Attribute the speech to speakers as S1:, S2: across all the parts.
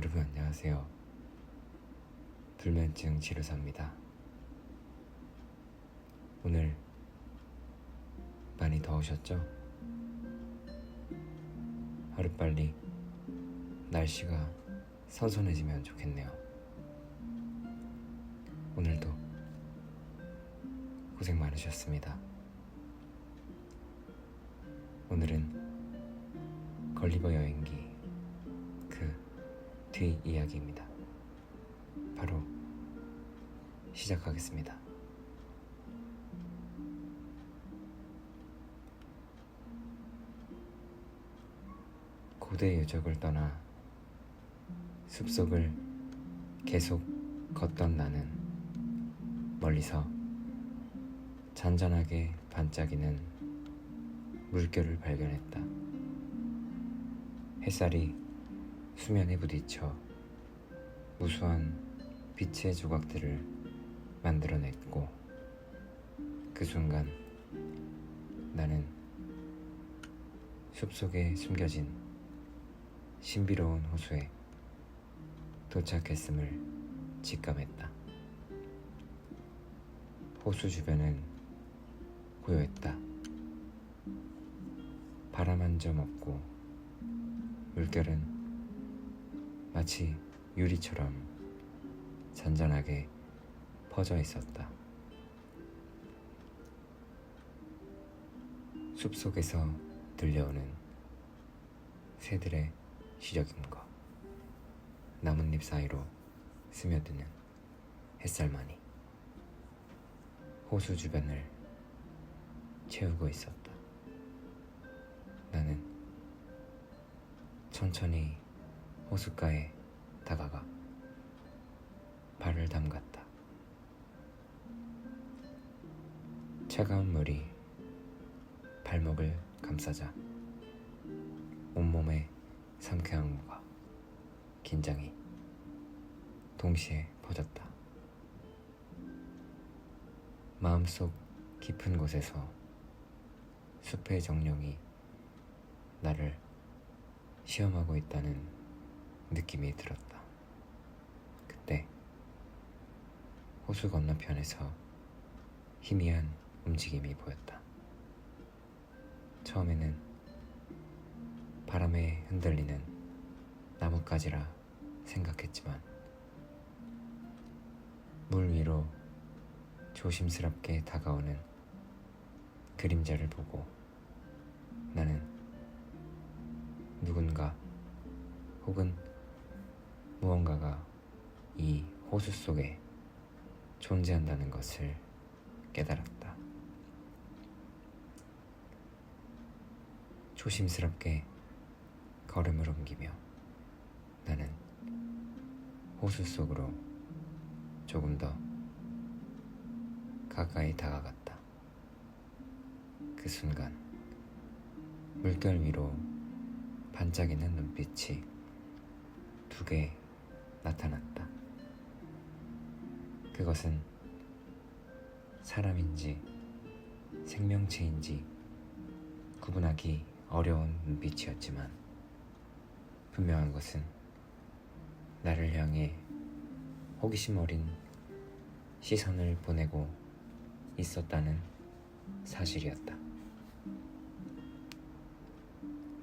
S1: 여러분 안녕하세요. 불면증 치료사입니다. 오늘 많이 더우셨죠? 하루빨리 날씨가 선선해지면 좋겠네요. 오늘도 고생 많으셨습니다. 오늘은 걸리버 여행기 그 뒤 이야기입니다. 바로 시작하겠습니다. 고대 유적을 떠나 숲속을 계속 걷던 나는 멀리서 잔잔하게 반짝이는 물결을 발견했다. 햇살이 수면에 부딪혀 무수한 빛의 조각들을 만들어냈고, 그 순간 나는 숲속에 숨겨진 신비로운 호수에 도착했음을 직감했다. 호수 주변은 고요했다. 바람 한 점 없고 물결은 마치 유리처럼 잔잔하게 퍼져 있었다. 숲속에서 들려오는 새들의 시적임과 나뭇잎 사이로 스며드는 햇살만이 호수 주변을 채우고 있었다. 나는 천천히 호숫가에 다가가 발을 담갔다. 차가운 물이 발목을 감싸자 온몸에 상쾌함과 긴장이 동시에 퍼졌다. 마음속 깊은 곳에서 숲의 정령이 나를 시험하고 있다는 느낌이 들었다. 그때 호수 건너편에서 희미한 움직임이 보였다. 처음에는 바람에 흔들리는 나뭇가지라 생각했지만 물 위로 조심스럽게 다가오는 그림자를 보고 나는 누군가 혹은 무언가가 이 호수 속에 존재한다는 것을 깨달았다. 조심스럽게 걸음을 옮기며 나는 호수 속으로 조금 더 가까이 다가갔다. 그 순간 물결 위로 반짝이는 눈빛이 두 개 나타났다. 그것은 사람인지 생명체인지 구분하기 어려운 눈빛이었지만 분명한 것은 나를 향해 호기심 어린 시선을 보내고 있었다는 사실이었다.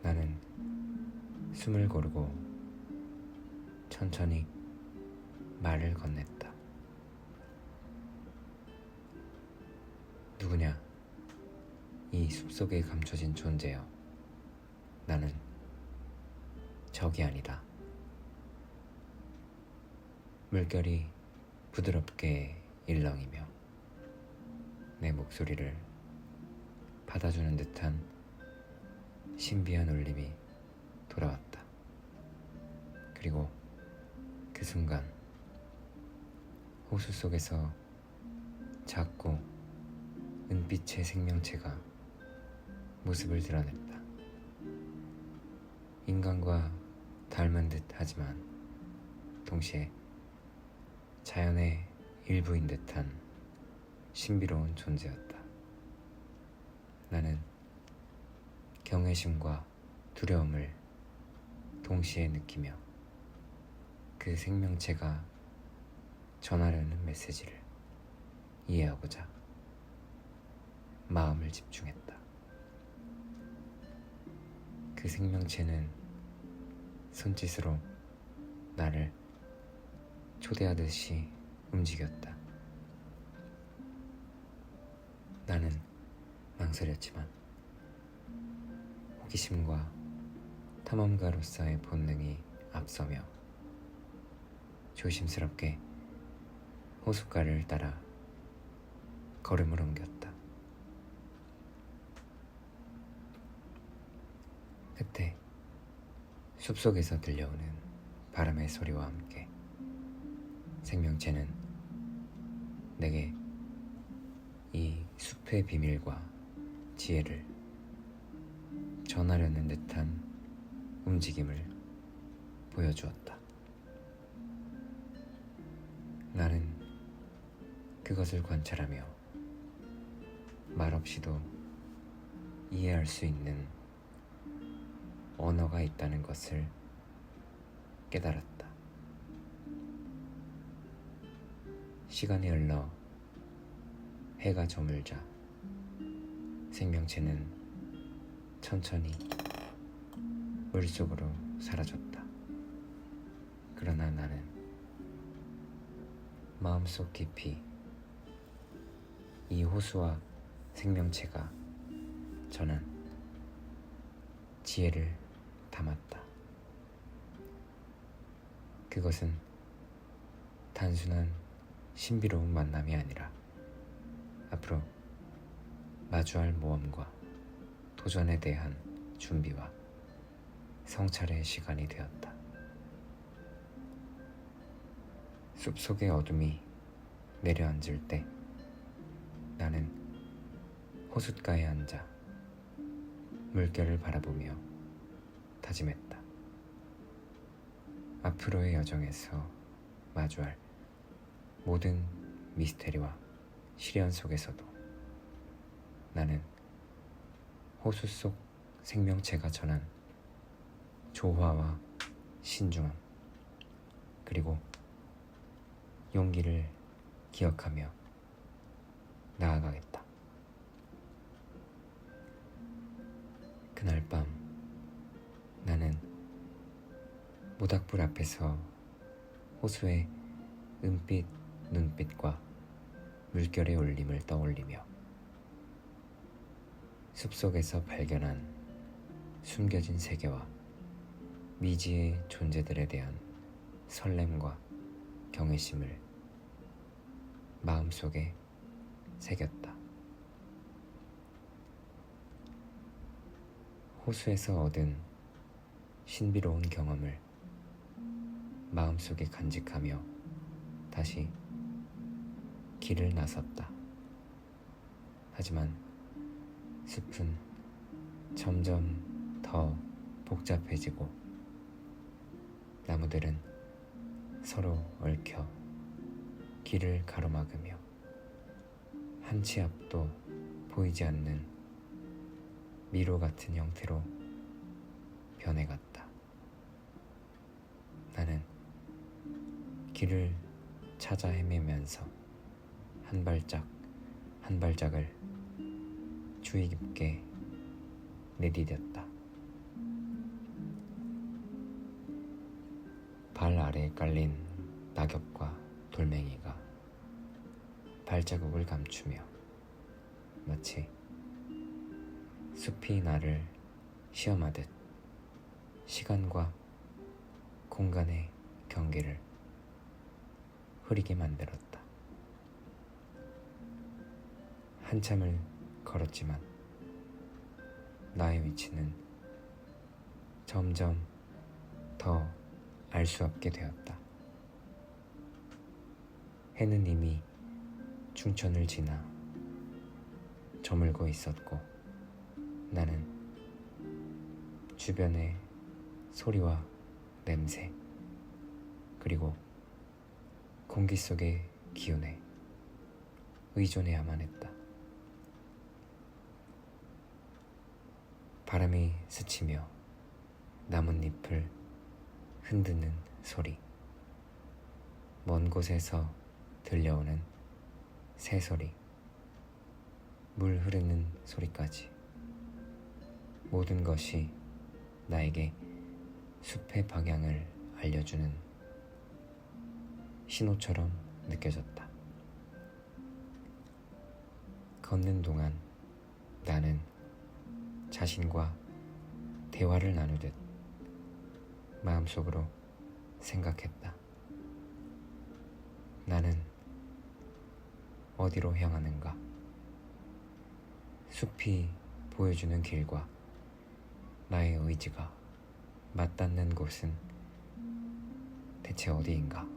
S1: 나는 숨을 고르고 천천히 말을 건넸다. 누구냐? 이 숲속에 감춰진 존재여. 나는 적이 아니다. 물결이 부드럽게 일렁이며 내 목소리를 받아주는 듯한 신비한 울림이 돌아왔다. 그리고 그 순간 호수 속에서 작고 은빛의 생명체가 모습을 드러냈다. 인간과 닮은 듯 하지만 동시에 자연의 일부인 듯한 신비로운 존재였다. 나는 경외심과 두려움을 동시에 느끼며 그 생명체가 전하려는 메시지를 이해하고자 마음을 집중했다. 그 생명체는 손짓으로 나를 초대하듯이 움직였다. 나는 망설였지만 호기심과 탐험가로서의 본능이 앞서며 조심스럽게 호숫가를 따라 걸음을 옮겼다. 그때 숲속에서 들려오는 바람의 소리와 함께 생명체는 내게 이 숲의 비밀과 지혜를 전하려는 듯한 움직임을 보여주었다. 나는 그것을 관찰하며 말없이도 이해할 수 있는 언어가 있다는 것을 깨달았다. 시간이 흘러 해가 저물자 생명체는 천천히 물속으로 사라졌다. 그러나 나는 마음속 깊이 이 호수와 생명체가 전한 지혜를 담았다. 그것은 단순한 신비로운 만남이 아니라 앞으로 마주할 모험과 도전에 대한 준비와 성찰의 시간이 되었다. 숲속의 어둠이 내려앉을 때 나는 호숫가에 앉아 물결을 바라보며 다짐했다. 앞으로의 여정에서 마주할 모든 미스테리와 시련 속에서도 나는 호수 속 생명체가 전한 조화와 신중함 그리고 용기를 기억하며 나아가겠다. 그날 밤 나는 모닥불 앞에서 호수의 은빛 눈빛과 물결의 울림을 떠올리며 숲속에서 발견한 숨겨진 세계와 미지의 존재들에 대한 설렘과 경외심을 마음속에 새겼다. 호수에서 얻은 신비로운 경험을 마음속에 간직하며 다시 길을 나섰다. 하지만 숲은 점점 더 복잡해지고 나무들은 서로 얽혀 길을 가로막으며 한 치 앞도 보이지 않는 미로 같은 형태로 변해갔다. 나는 길을 찾아 헤매면서 한 발짝 한 발짝을 주의 깊게 내디뎠다. 발 아래에 깔린 낙엽과 돌멩이가 발자국을 감추며 마치 숲이 나를 시험하듯 시간과 공간의 경계를 흐리게 만들었다. 한참을 걸었지만 나의 위치는 점점 더 알 수 없게 되었다. 해는 이미 중천을 지나 저물고 있었고 나는 주변의 소리와 냄새 그리고 공기 속의 기운에 의존해야만 했다. 바람이 스치며 나뭇잎을 흔드는 소리 먼 곳에서 들려오는 새소리, 물 흐르는 소리까지 모든 것이 나에게 숲의 방향을 알려주는 신호처럼 느껴졌다. 걷는 동안 나는 자신과 대화를 나누듯 마음속으로 생각했다. 나는 어디로 향하는가? 숲이 보여주는 길과 나의 의지가 맞닿는 곳은 대체 어디인가?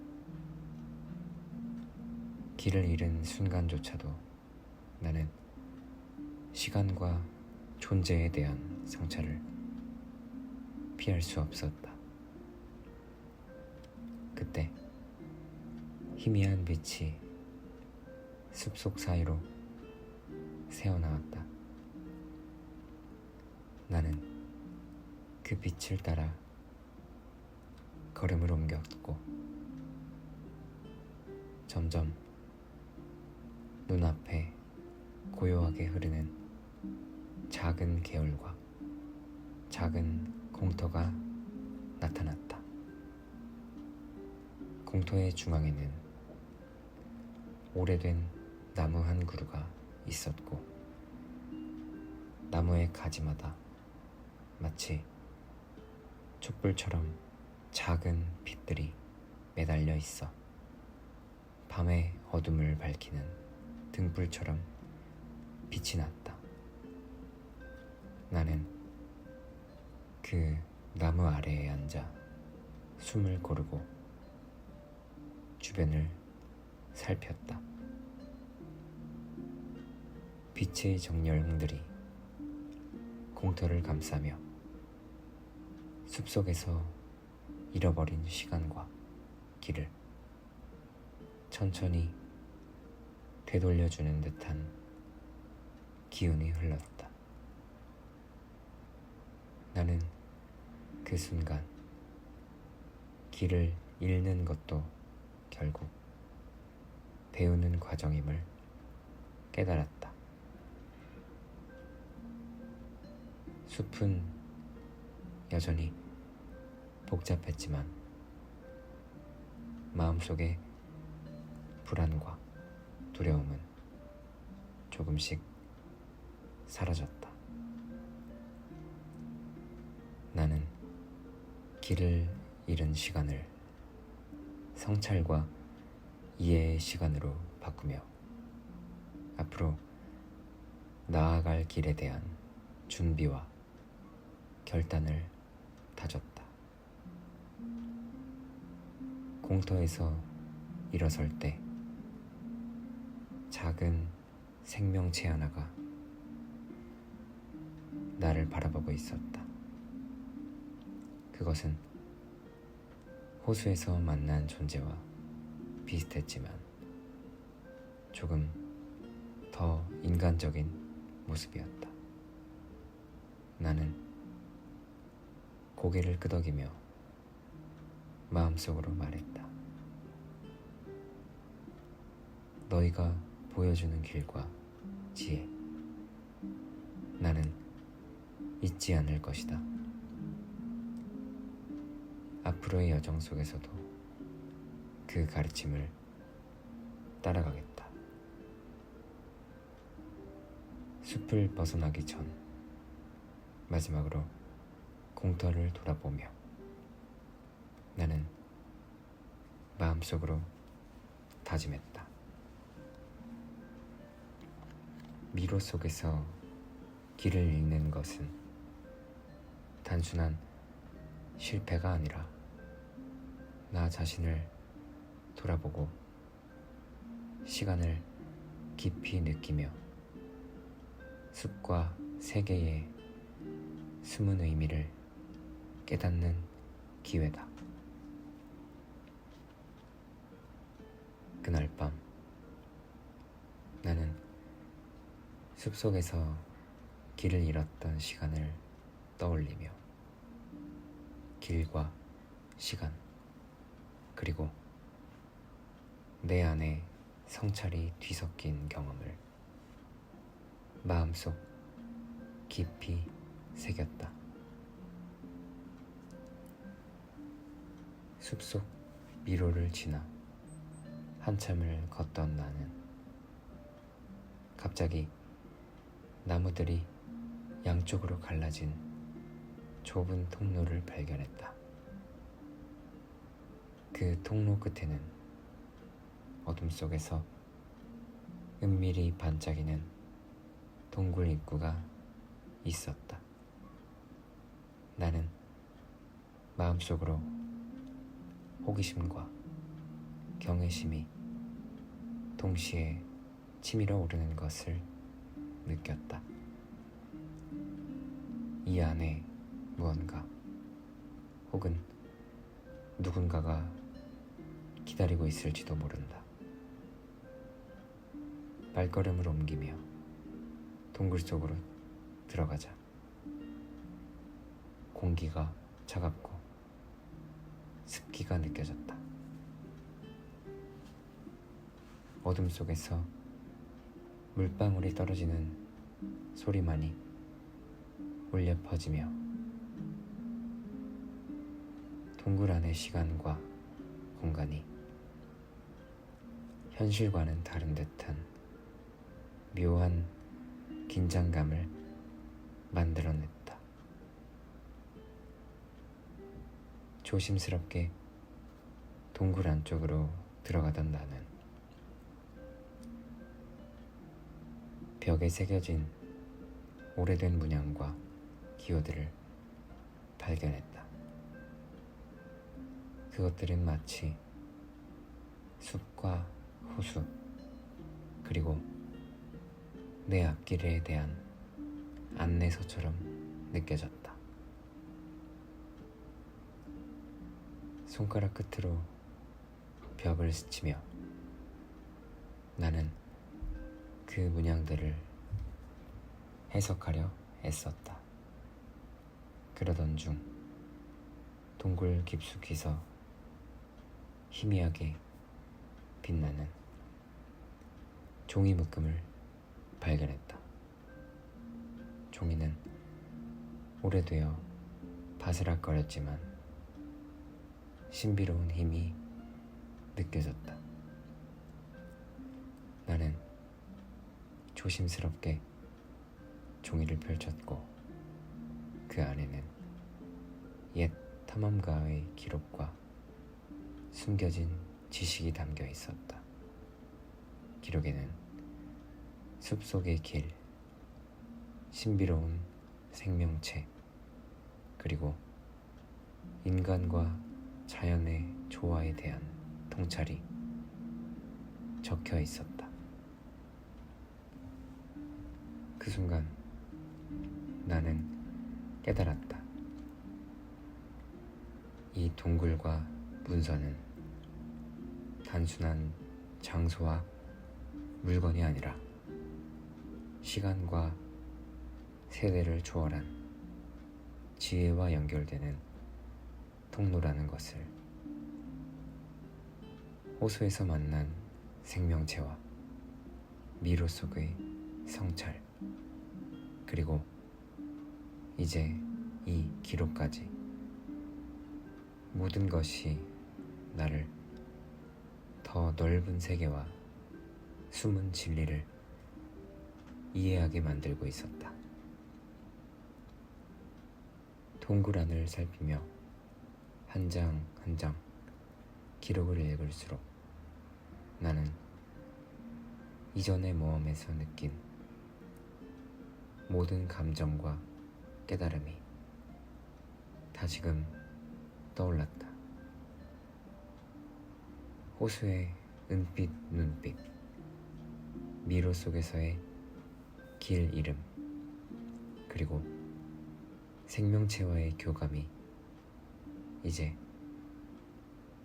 S1: 길을 잃은 순간조차도 나는 시간과 존재에 대한 성찰을 피할 수 없었다. 그때 희미한 빛이 숲속 사이로 새어나왔다. 나는 그 빛을 따라 걸음을 옮겼고 점점 눈앞에 고요하게 흐르는 작은 개울과 작은 공터가 나타났다. 공터의 중앙에는 오래된 나무 한 그루가 있었고 나무의 가지마다 마치 촛불처럼 작은 빛들이 매달려 있어 밤의 어둠을 밝히는 등불처럼 빛이 났다. 나는 그 나무 아래에 앉아 숨을 고르고 주변을 살폈다. 빛의 정열홍들이 공터를 감싸며 숲속에서 잃어버린 시간과 길을 천천히 되돌려주는 듯한 기운이 흘렀다. 나는 그 순간 길을 잃는 것도 결국 배우는 과정임을 깨달았다. 숲은 여전히 복잡했지만 마음속의 불안과 두려움은 조금씩 사라졌다. 나는 길을 잃은 시간을 성찰과 이해의 시간으로 바꾸며 앞으로 나아갈 길에 대한 준비와 결단을 다졌다. 공터에서 일어설 때 작은 생명체 하나가 나를 바라보고 있었다. 그것은 호수에서 만난 존재와 비슷했지만 조금 더 인간적인 모습이었다. 나는 고개를 끄덕이며 마음속으로 말했다. 너희가 보여주는 길과 지혜, 나는 잊지 않을 것이다. 앞으로의 여정 속에서도 그 가르침을 따라가겠다. 숲을 벗어나기 전 마지막으로 공터를 돌아보며 나는 마음속으로 다짐했다. 미로 속에서 길을 잃는 것은 단순한 실패가 아니라 나 자신을 돌아보고 시간을 깊이 느끼며 숲과 세계의 숨은 의미를 깨닫는 기회다. 그날 밤 나는 숲속에서 길을 잃었던 시간을 떠올리며 길과 시간 그리고 내 안에 성찰이 뒤섞인 경험을 마음속 깊이 새겼다. 숲속 미로를 지나 한참을 걷던 나는 갑자기 나무들이 양쪽으로 갈라진 좁은 통로를 발견했다. 그 통로 끝에는 어둠 속에서 은밀히 반짝이는 동굴 입구가 있었다. 나는 마음속으로 호기심과 경외심이 동시에 치밀어 오르는 것을 느꼈다. 이 안에 무언가 혹은 누군가가 기다리고 있을지도 모른다. 발걸음을 옮기며 동굴 속으로 들어가자 공기가 차갑고 습기가 느껴졌다. 어둠 속에서 물방울이 떨어지는 소리만이 울려 퍼지며 동굴 안의 시간과 공간이 현실과는 다른 듯한 묘한 긴장감을 만들어냈다. 조심스럽게 동굴 안쪽으로 들어가던 나는 벽에 새겨진 오래된 문양과 기호들을 발견했다. 그것들은 마치 숲과 호수 그리고 내 앞길에 대한 안내서처럼 느껴졌다. 손가락 끝으로 벽을 스치며 나는 그 문양들을 해석하려 애썼다. 그러던 중 동굴 깊숙이서 희미하게 빛나는 종이 묶음을 발견했다. 종이는 오래되어 바스락거렸지만 신비로운 힘이 느껴졌다. 나는 조심스럽게 종이를 펼쳤고 그 안에는 옛 탐험가의 기록과 숨겨진 지식이 담겨 있었다. 기록에는 숲속의 길, 신비로운 생명체, 그리고 인간과 자연의 조화에 대한 통찰이 적혀 있었다. 그 순간 나는 깨달았다. 이 동굴과 문서는 단순한 장소와 물건이 아니라 시간과 세대를 초월한 지혜와 연결되는 통로라는 것을, 호수에서 만난 생명체와 미로 속의 성찰, 그리고 이제 이 기록까지, 모든 것이 나를 더 넓은 세계와 숨은 진리를 이해하게 만들고 있었다. 동굴 안을 살피며 한 장 한 장 기록을 읽을수록 나는 이전의 모험에서 느낀 모든 감정과 깨달음이 다시금 떠올랐다. 호수의 은빛 눈빛, 미로 속에서의 길 이름, 그리고 생명체와의 교감이 이제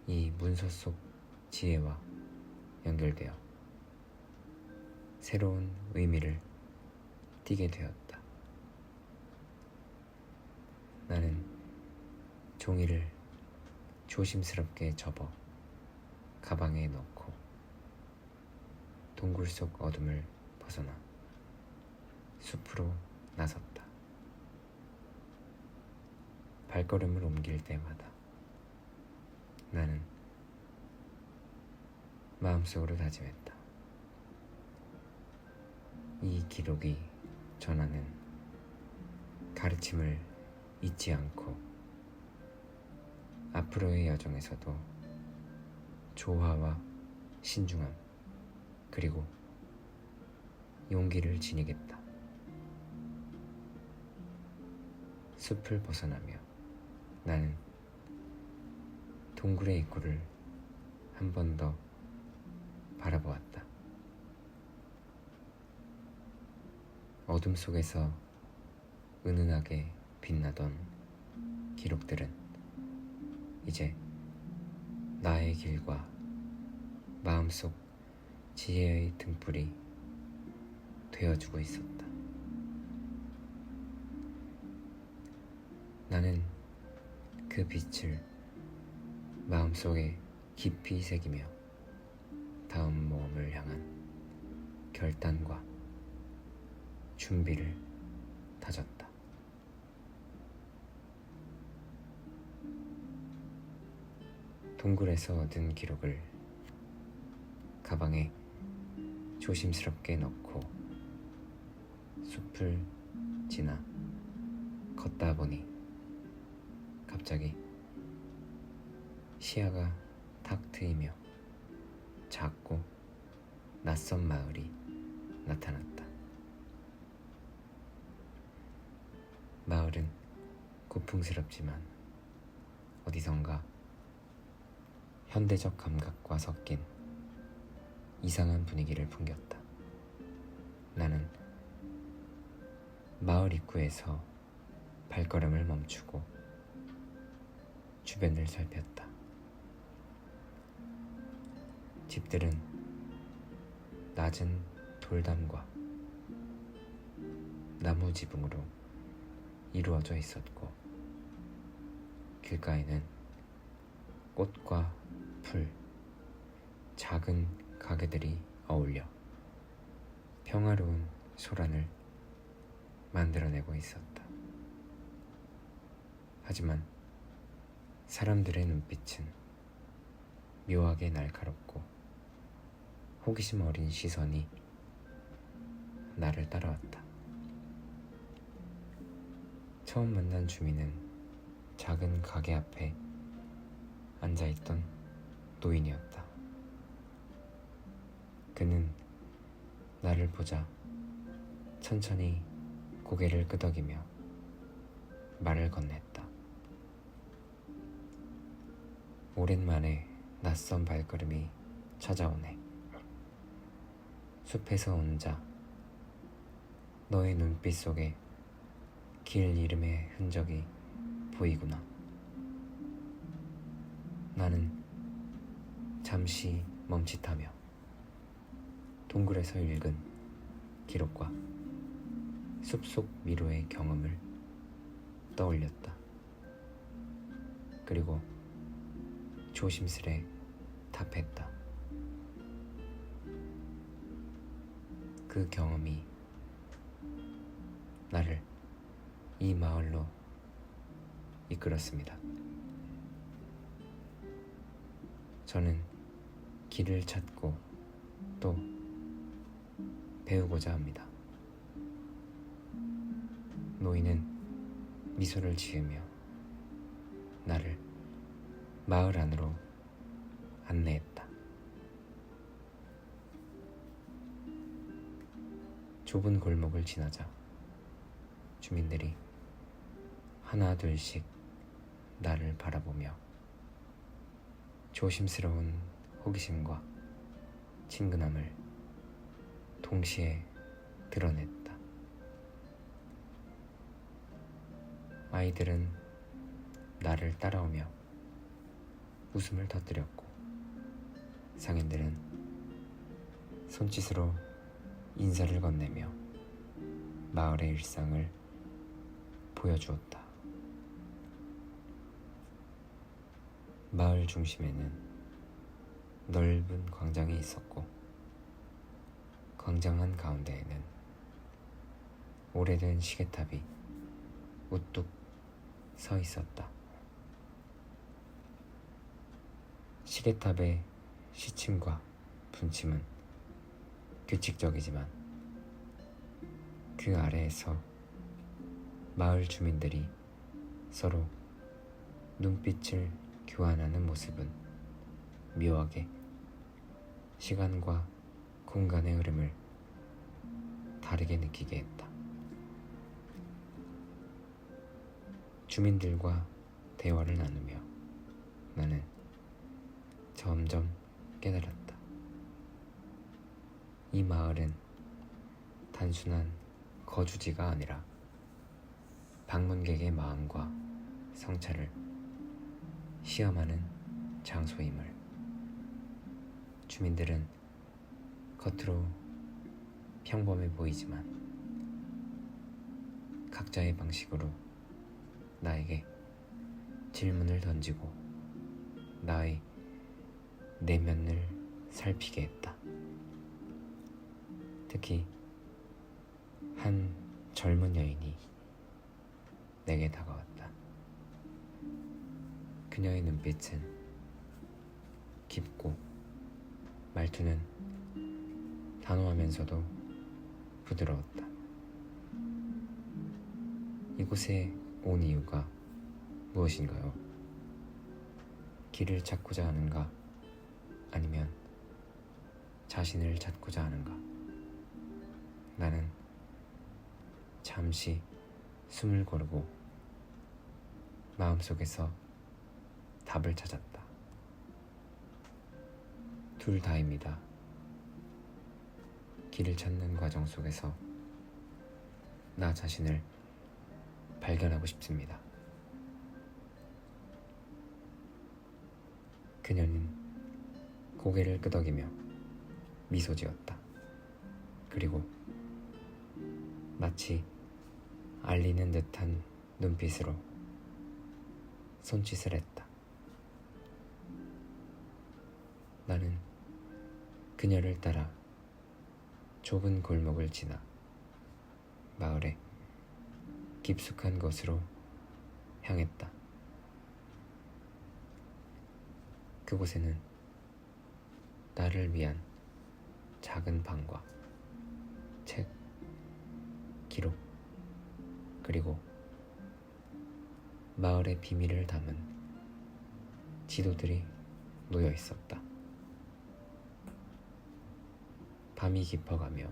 S1: 이 문서 속 지혜와 연결되어 새로운 의미를 띠게 되었다. 나는 종이를 조심스럽게 접어 가방에 넣고 동굴 속 어둠을 벗어나 숲으로 나섰다. 발걸음을 옮길 때마다 나는 마음속으로 다짐했다. 이 기록이 전하는 가르침을 잊지 않고 앞으로의 여정에서도 조화와 신중함 그리고 용기를 지니겠다. 숲을 벗어나며 나는 동굴의 입구를 한 번 더 바라보았다. 어둠 속에서 은은하게 빛나던 기록들은 이제 나의 길과 마음속 지혜의 등불이 되어주고 있었다. 나는 그 빛을 마음속에 깊이 새기며 다음 모험을 향한 결단과 준비를 다졌다. 동굴에서 얻은 기록을 가방에 조심스럽게 넣고 숲을 지나 걷다 보니 갑자기 시야가 탁 트이며 작고 낯선 마을이 나타났다. 마을은 고풍스럽지만 어디선가 현대적 감각과 섞인 이상한 분위기를 풍겼다. 나는 마을 입구에서 발걸음을 멈추고 주변을 살폈다. 집들은 낮은 돌담과 나무 지붕으로 이루어져 있었고 길가에는 꽃과 풀, 작은 가게들이 어울려 평화로운 소란을 만들어내고 있었다. 하지만 사람들의 눈빛은 묘하게 날카롭고 호기심 어린 시선이 나를 따라왔다. 처음 만난 주민은 작은 가게 앞에 앉아있던 노인이었다. 그는 나를 보자 천천히 고개를 끄덕이며 말을 건넸다. 오랜만에 낯선 발걸음이 찾아오네. 숲에서 온 자, 너의 눈빛 속에 길 이름의 흔적이 보이구나. 나는 잠시 멈칫하며 동굴에서 읽은 기록과 숲속 미로의 경험을 떠올렸다. 그리고 조심스레 답했다. 그 경험이 나를 이 마을로 이끌었습니다. 저는 길을 찾고 또 배우고자 합니다. 노인은 미소를 지으며 나를 마을 안으로 안내했다. 좁은 골목을 지나자 주민들이 하나 둘씩 나를 바라보며 조심스러운 호기심과 친근함을 동시에 드러냈다. 아이들은 나를 따라오며 웃음을 터뜨렸고 상인들은 손짓으로 인사를 건네며 마을의 일상을 보여주었다. 마을 중심에는 넓은 광장이 있었고 광장 한가운데에는 오래된 시계탑이 우뚝 서 있었다. 시계탑의 시침과 분침은 규칙적이지만 그 아래에서 마을 주민들이 서로 눈빛을 교환하는 모습은 묘하게 시간과 공간의 흐름을 다르게 느끼게 했다. 주민들과 대화를 나누며 나는 점점 깨달았다. 이 마을은 단순한 거주지가 아니라 방문객의 마음과 성찰을 시험하는 장소임을. 주민들은 겉으로 평범해 보이지만 각자의 방식으로 나에게 질문을 던지고 나의 내면을 살피게 했다. 특히 한 젊은 여인이 내게 다가왔다. 그녀의 눈빛은 깊고 말투는 단호하면서도 부드러웠다. 이곳에 온 이유가 무엇인가요? 길을 찾고자 하는가? 아니면 자신을 찾고자 하는가? 나는 잠시 숨을 고르고 마음속에서 답을 찾았다. 둘 다입니다. 길을 찾는 과정 속에서 나 자신을 발견하고 싶습니다. 그녀는 고개를 끄덕이며 미소 지었다. 그리고 마치 알리는 듯한 눈빛으로 손짓을 했다. 나는 그녀를 따라 좁은 골목을 지나 마을의 깊숙한 곳으로 향했다. 그곳에는 나를 위한 작은 방과 책, 기록, 그리고 마을의 비밀을 담은 지도들이 놓여 있었다. 밤이 깊어가며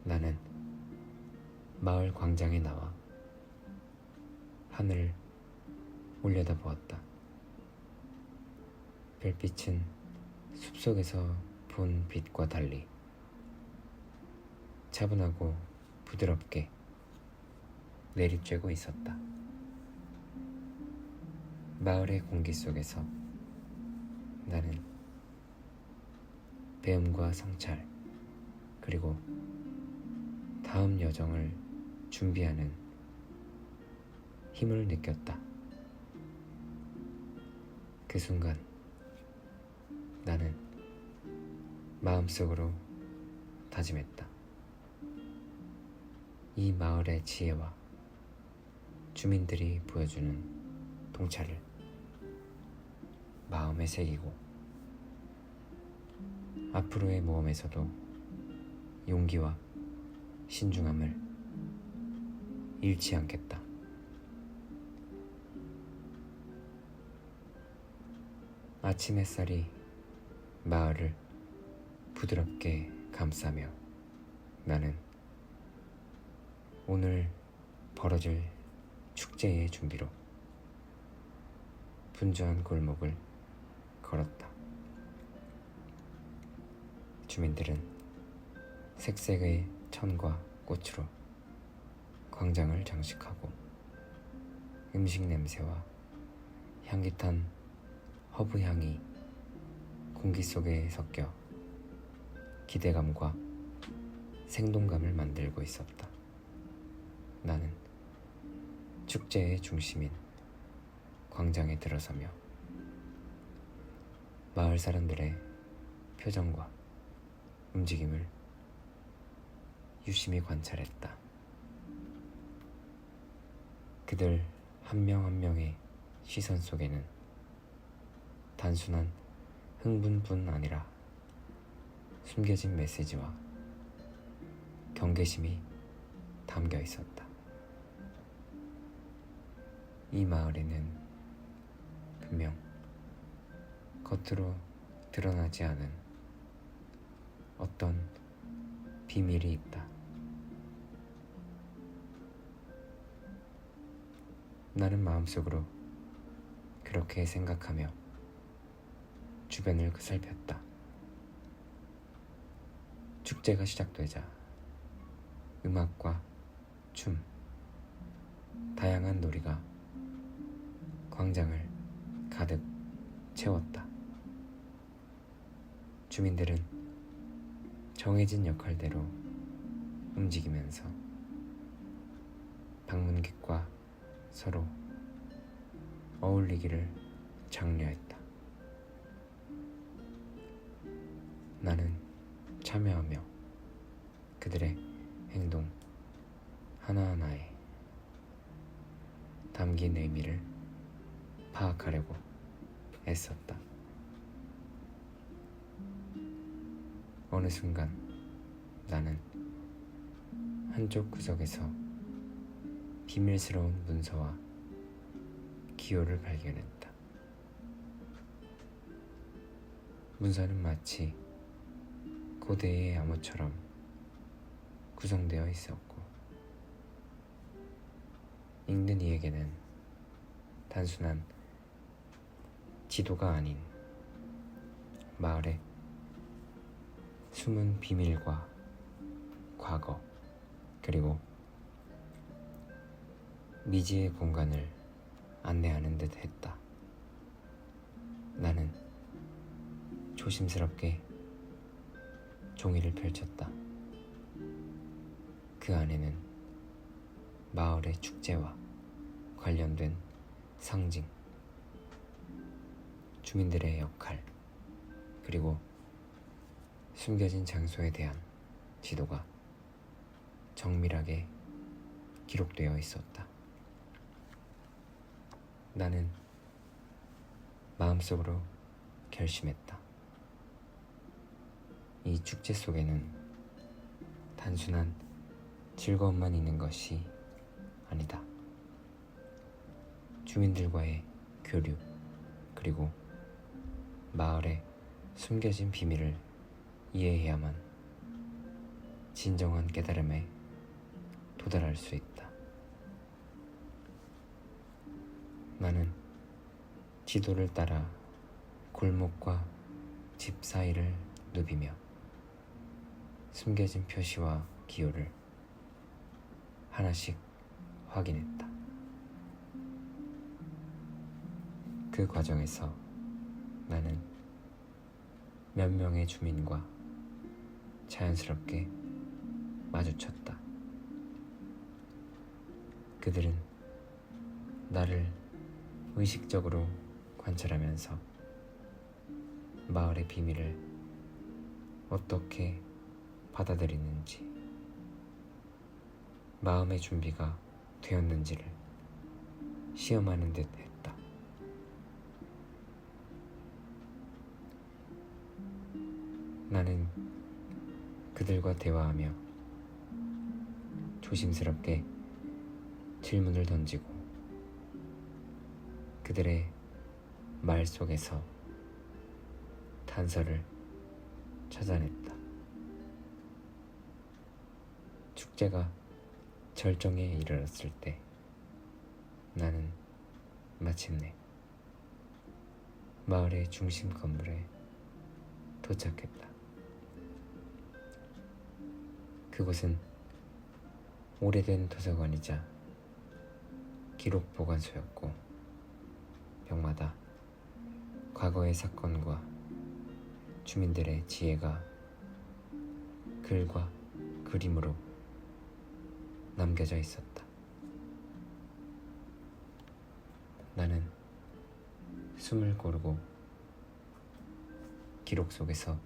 S1: 나는 마을 광장에 나와 하늘을 올려다보았다. 별빛은 숲속에서 본 빛과 달리 차분하고 부드럽게 내리쬐고 있었다. 마을의 공기 속에서 나는 배움과 성찰, 그리고 다음 여정을 준비하는 힘을 느꼈다. 그 순간 나는 마음속으로 다짐했다. 이 마을의 지혜와 주민들이 보여주는 통찰을 마음에 새기고 앞으로의 모험에서도 용기와 신중함을 잃지 않겠다. 아침 햇살이 마을을 부드럽게 감싸며 나는 오늘 벌어질 축제의 준비로 분주한 골목을 걸었다. 주민들은 색색의 천과 꽃으로 광장을 장식하고 음식 냄새와 향긋한 허브 향이 공기 속에 섞여 기대감과 생동감을 만들고 있었다. 나는 축제의 중심인 광장에 들어서며 마을 사람들의 표정과 움직임을 유심히 관찰했다. 그들 한 명 한 명의 시선 속에는 단순한 흥분뿐 아니라 숨겨진 메시지와 경계심이 담겨 있었다. 이 마을에는 분명 겉으로 드러나지 않은 어떤 비밀이 있다. 나는 마음속으로 그렇게 생각하며 주변을 살폈다. 축제가 시작되자 음악과 춤, 다양한 놀이가 광장을 가득 채웠다. 주민들은 정해진 역할대로 움직이면서 방문객과 서로 어울리기를 장려했다. 나는 참여하며 그들의 행동 하나하나에 담긴 의미를 파악하려고 애썼다. 어느 순간 나는 한쪽 구석에서 비밀스러운 문서와 기호를 발견했다. 문서는 마치 고대의 암호처럼 구성되어 있었고, 읽는 이에게는 단순한 지도가 아닌 마을의 숨은 비밀과 과거, 그리고 미지의 공간을 안내하는 듯 했다. 나는 조심스럽게 종이를 펼쳤다. 그 안에는 마을의 축제와 관련된 상징, 주민들의 역할, 그리고 숨겨진 장소에 대한 지도가 정밀하게 기록되어 있었다. 나는 마음속으로 결심했다. 이 축제 속에는 단순한 즐거움만 있는 것이 아니다. 주민들과의 교류, 그리고 마을의 숨겨진 비밀을 이해해야만 진정한 깨달음에 도달할 수 있다. 나는 지도를 따라 골목과 집 사이를 누비며 숨겨진 표시와 기호를 하나씩 확인했다. 그 과정에서 나는 몇 명의 주민과 자연스럽게 마주쳤다. 그들은 나를 의식적으로 관찰하면서 마을의 비밀을 어떻게 받아들이는지, 마음의 준비가 되었는지를 시험하는 듯 했다. 나는 그들과 대화하며 조심스럽게 질문을 던지고 그들의 말 속에서 단서를 찾아냈다. 축제가 절정에 이르렀을 때 나는 마침내 마을의 중심 건물에 도착했다. 그곳은 오래된 도서관이자 기록 보관소였고, 벽마다 과거의 사건과 주민들의 지혜가 글과 그림으로 남겨져 있었다. 나는 숨을 고르고 기록 속에서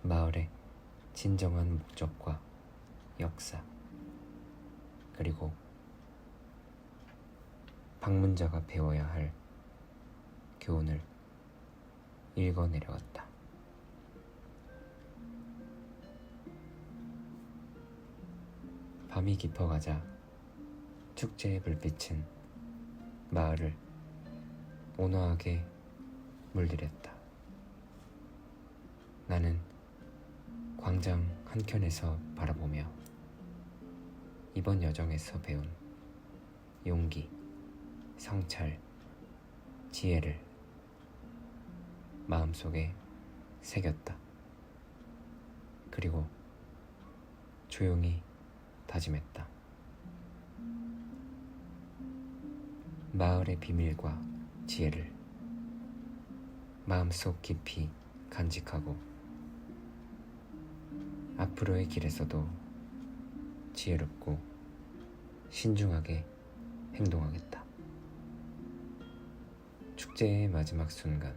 S1: 마을의 진정한 목적과 역사, 그리고 방문자가 배워야 할 교훈을 읽어 내려갔다. 밤이 깊어가자 축제의 불빛은 마을을 온화하게 물들였다. 나는 광장 한켠에서 바라보며 이번 여정에서 배운 용기, 성찰, 지혜를 마음속에 새겼다. 그리고 조용히 다짐했다. 마을의 비밀과 지혜를 마음속 깊이 간직하고 앞으로의 길에서도 지혜롭고 신중하게 행동하겠다. 축제의 마지막 순간,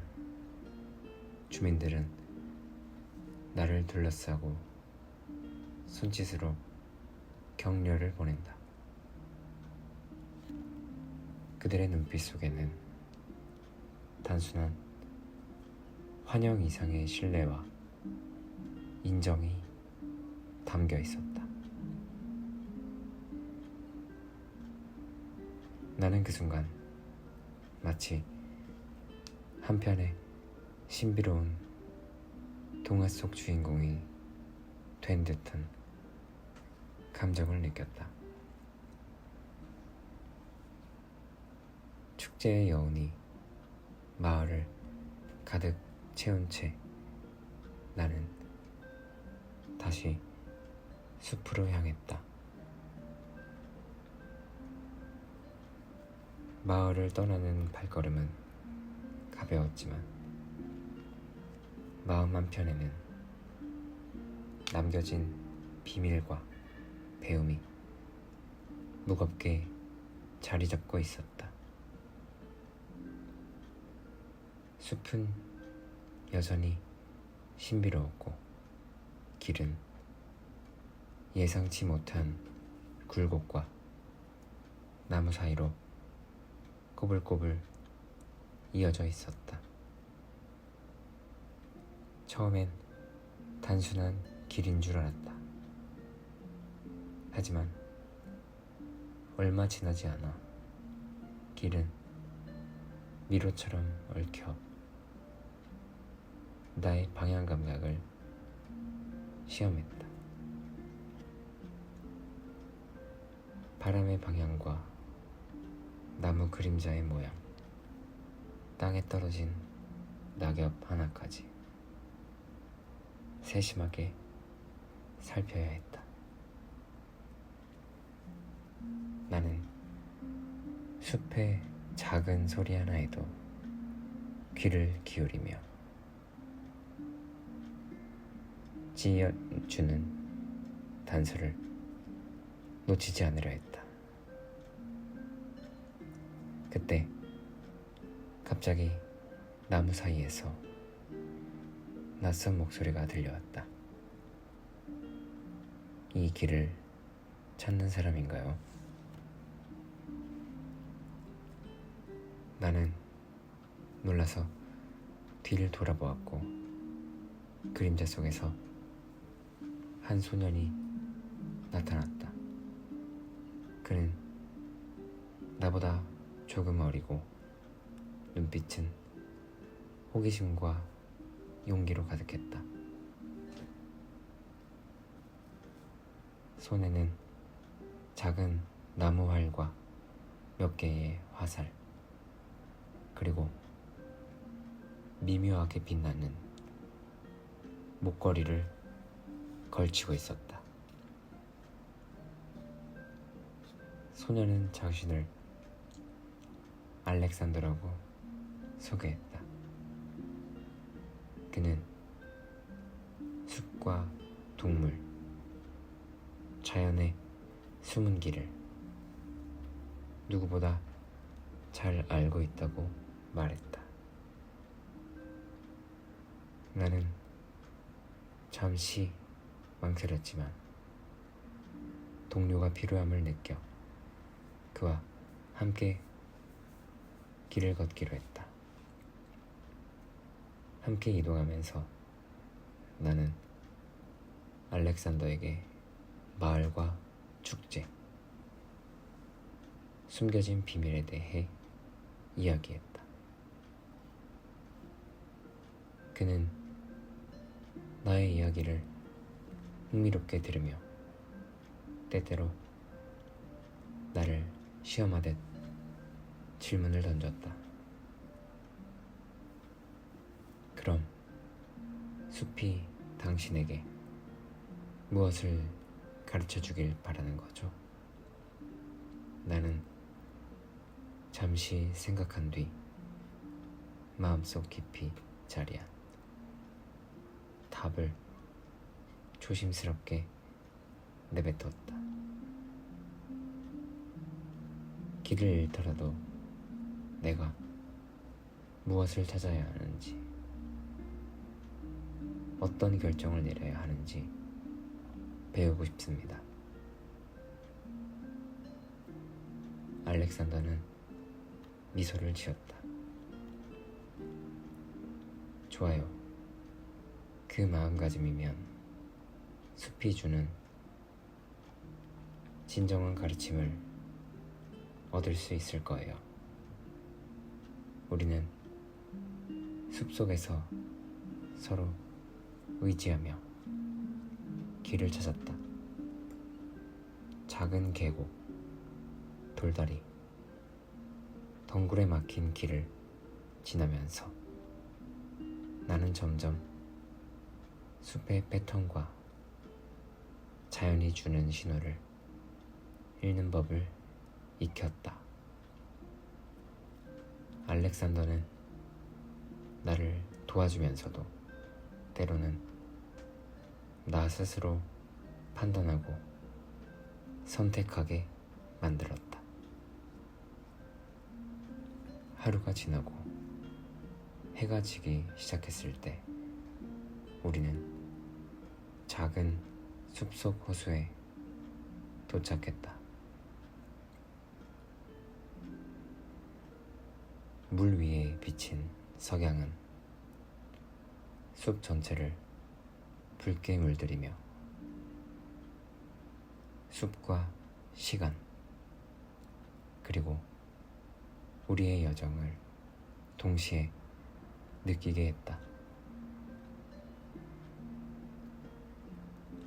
S1: 주민들은 나를 둘러싸고 손짓으로 격려를 보낸다. 그들의 눈빛 속에는 단순한 환영 이상의 신뢰와 인정이 담겨 있었다. 나는 그 순간 마치 한편의 신비로운 동화 속 주인공이 된 듯한 감정을 느꼈다. 축제의 여운이 마을을 가득 채운 채 나는 다시 숲으로 향했다. 마을을 떠나는 발걸음은 가벼웠지만 마음 한편에는 남겨진 비밀과 배움이 무겁게 자리 잡고 있었다. 숲은 여전히 신비로웠고 길은 예상치 못한 굴곡과 나무 사이로 꼬불꼬불 이어져 있었다. 처음엔 단순한 길인 줄 알았다. 하지만 얼마 지나지 않아 길은 미로처럼 얽혀 나의 방향 감각을 시험했다. 바람의 방향과 나무 그림자의 모양, 땅에 떨어진 낙엽 하나까지 세심하게 살펴야 했다. 나는 숲의 작은 소리 하나에도 귀를 기울이며 찌어주는 단서를 놓치지 않으려 했다. 그때 갑자기 나무 사이에서 낯선 목소리가 들려왔다. 이 길을 찾는 사람인가요? 나는 놀라서 뒤를 돌아보았고 그림자 속에서 한 소년이 나타났다. 그는 나보다 조금 어리고 눈빛은 호기심과 용기로 가득했다. 손에는 작은 나무 활과 몇 개의 화살, 그리고 미묘하게 빛나는 목걸이를 걸치고 있었다. 소녀는 자신을 알렉산더라고 소개했다. 그는 숲과 동물, 자연의 숨은 길을 누구보다 잘 알고 있다고 말했다. 나는 잠시 망설였지만 동료가 필요함을 느껴 그와 함께 길을 걷기로 했다. 함께 이동하면서 나는 알렉산더에게 마을과 축제, 숨겨진 비밀에 대해 이야기했다. 그는 나의 이야기를 흥미롭게 들으며 때때로 나를 시험하듯 질문을 던졌다. 그럼 숲이 당신에게 무엇을 가르쳐 주길 바라는 거죠? 나는 잠시 생각한 뒤 마음속 깊이 자리한 답을 조심스럽게 내뱉었다. 길을 잃더라도 내가 무엇을 찾아야 하는지, 어떤 결정을 내려야 하는지 배우고 싶습니다. 알렉산더는 미소를 지었다. 좋아요. 그 마음가짐이면 숲이 주는 진정한 가르침을 얻을 수 있을 거예요. 우리는 숲속에서 서로 의지하며 길을 찾았다. 작은 계곡, 돌다리, 덩굴에 막힌 길을 지나면서 나는 점점 숲의 패턴과 자연이 주는 신호를 읽는 법을 익혔다. 알렉산더는 나를 도와주면서도 때로는 나 스스로 판단하고 선택하게 만들었다. 하루가 지나고 해가 지기 시작했을 때 우리는 작은 숲속 호수에 도착했다. 물 위에 비친 석양은 숲 전체를 붉게 물들이며 숲과 시간 그리고 우리의 여정을 동시에 느끼게 했다.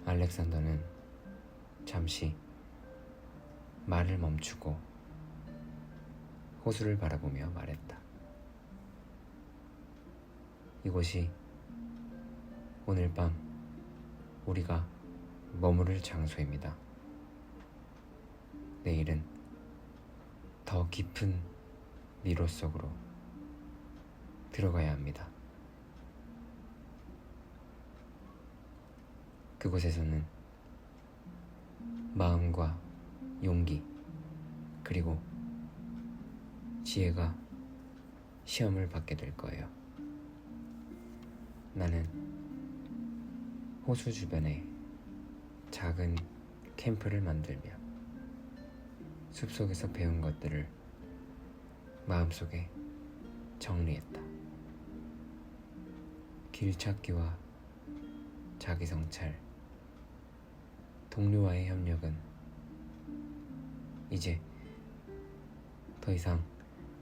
S1: 알렉산더는 잠시 말을 멈추고 호수를 바라보며 말했다. 이곳이 오늘 밤 우리가 머무를 장소입니다. 내일은 더 깊은 미로 속으로 들어가야 합니다. 그곳에서는 마음과 용기 그리고 지혜가 시험을 받게 될 거예요. 나는 호수 주변에 작은 캠프를 만들며 숲속에서 배운 것들을 마음속에 정리했다. 길찾기와 자기성찰, 동료와의 협력은 이제 더 이상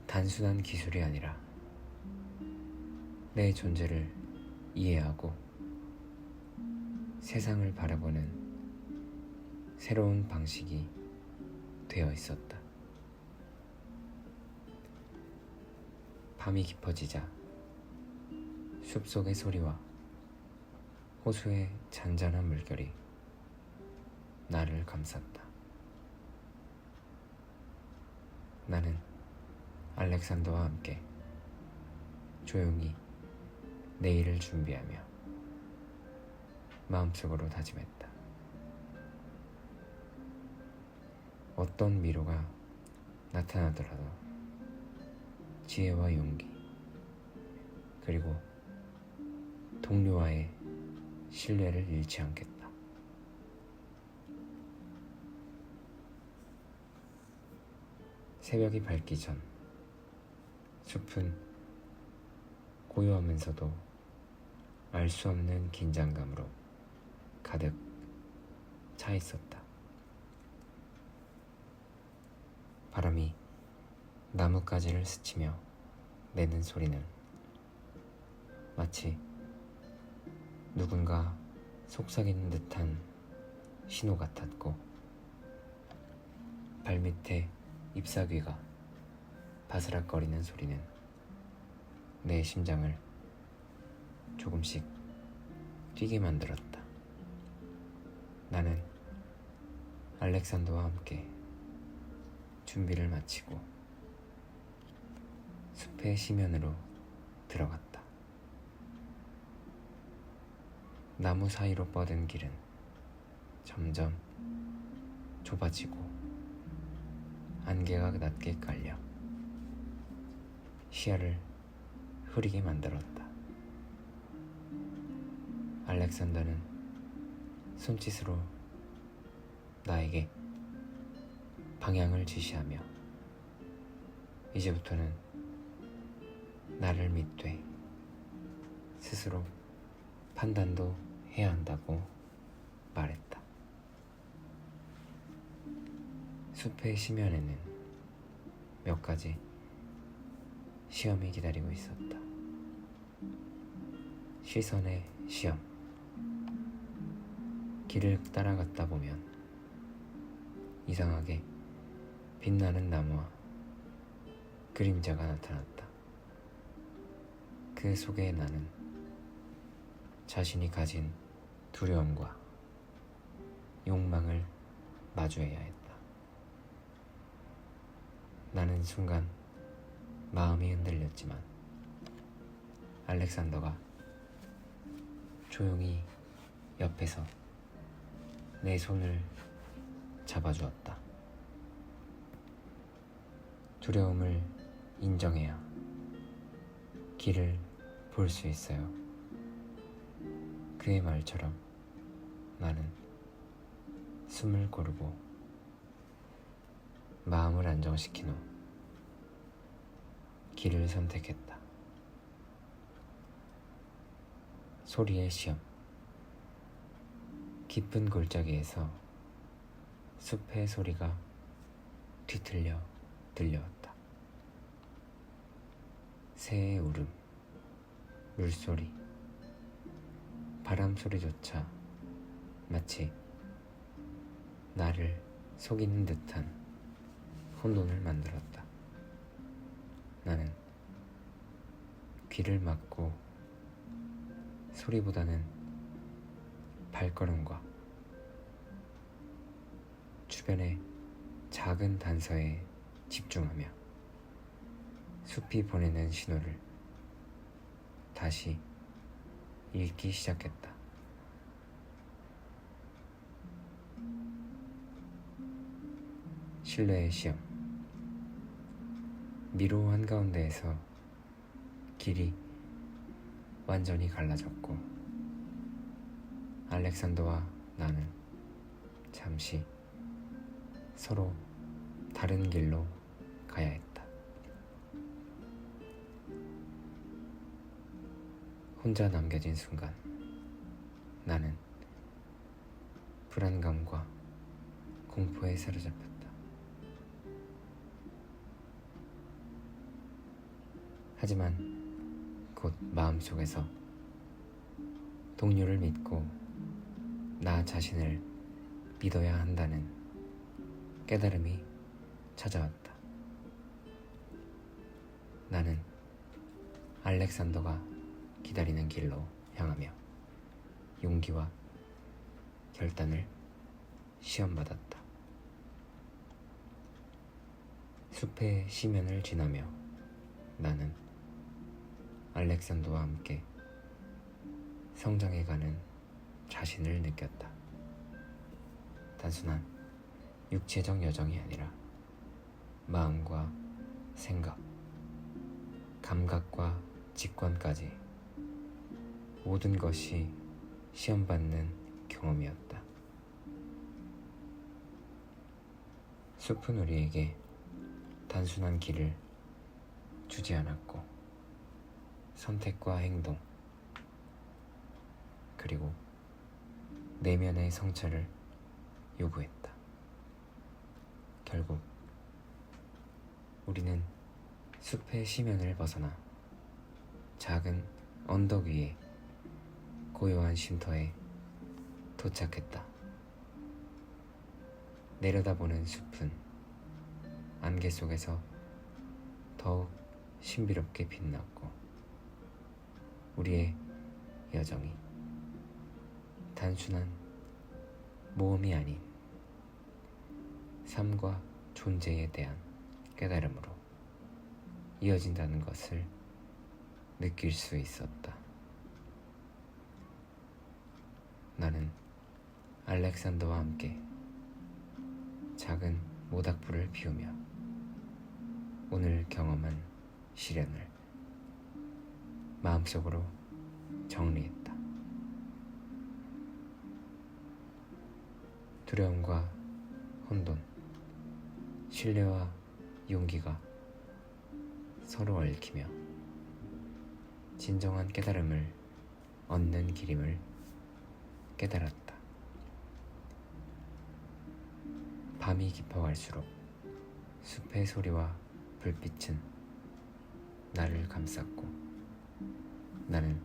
S1: 단순한 기술이 아니라 내 존재를 이해하고 세상을 바라보는 새로운 방식이 되어 있었다. 밤이 깊어지자 숲속의 소리와 호수의 잔잔한 물결이 나를 감쌌다. 나는 알렉산더와 함께 조용히 내일을 준비하며 마음속으로 다짐했다. 어떤 미로가 나타나더라도 지혜와 용기 그리고 동료와의 신뢰를 잃지 않겠다. 새벽이 밝기 전 숲은 고요하면서도 알 수 없는 긴장감으로 가득 차 있었다. 바람이 나뭇가지를 스치며 내는 소리는 마치 누군가 속삭이는 듯한 신호 같았고, 발밑에 잎사귀가 바스락거리는 소리는 내 심장을 조금씩 뛰게 만들었다. 나는 알렉산더와 함께 준비를 마치고 숲의 심연으로 들어갔다. 나무 사이로 뻗은 길은 점점 좁아지고 안개가 낮게 깔려 시야를 흐리게 만들었다. 알렉산더는 손짓으로 나에게 방향을 지시하며 이제부터는 나를 믿되 스스로 판단도 해야 한다고 말했다. 숲의 심연에는 몇 가지 시험이 기다리고 있었다. 시선의 시험. 길을 따라갔다 보면 이상하게 빛나는 나무와 그림자가 나타났다. 그 속에 나는 자신이 가진 두려움과 욕망을 마주해야 했다. 나는 순간 마음이 흔들렸지만 알렉산더가 조용히 옆에서 내 손을 잡아주었다. 두려움을 인정해야 길을 볼 수 있어요. 그의 말처럼 나는 숨을 고르고 마음을 안정시킨 후 길을 선택했다. 소리의 시험. 깊은 골짜기에서 숲의 소리가 뒤틀려 들려왔다. 새의 울음, 물소리, 바람 소리조차 마치 나를 속이는 듯한 혼돈을 만들었다. 나는 귀를 막고 소리보다는 발걸음과 주변의 작은 단서에 집중하며 숲이 보내는 신호를 다시 읽기 시작했다. 신뢰의 시험. 미로 한가운데에서 길이 완전히 갈라졌고 알렉산더와 나는 잠시 서로 다른 길로 가야 했다. 혼자 남겨진 순간 나는 불안감과 공포에 사로잡혔다. 하지만 곧 마음속에서 동료를 믿고 나 자신을 믿어야 한다는 깨달음이 찾아왔다. 나는 알렉산더가 기다리는 길로 향하며 용기와 결단을 시험받았다. 숲의 심연을 지나며 나는 알렉산더와 함께 성장해가는 자신을 느꼈다. 단순한 육체적 여정이 아니라 마음과 생각, 감각과 직관까지 모든 것이 시험받는 경험이었다. 숲은 우리에게 단순한 길을 주지 않았고 선택과 행동 그리고 내면의 성찰을 요구했다. 결국 우리는 숲의 심연을 벗어나 작은 언덕 위에 고요한 쉼터에 도착했다. 내려다보는 숲은 안개 속에서 더욱 신비롭게 빛났고 우리의 여정이 단순한 모험이 아닌 삶과 존재에 대한 깨달음으로 이어진다는 것을 느낄 수 있었다. 나는 알렉산더와 함께 작은 모닥불을 피우며 오늘 경험한 시련을 마음속으로 정리했다. 두려움과 혼돈, 신뢰와 용기가 서로 얽히며 진정한 깨달음을 얻는 길임을 깨달았다. 밤이 깊어갈수록 숲의 소리와 불빛은 나를 감쌌고 나는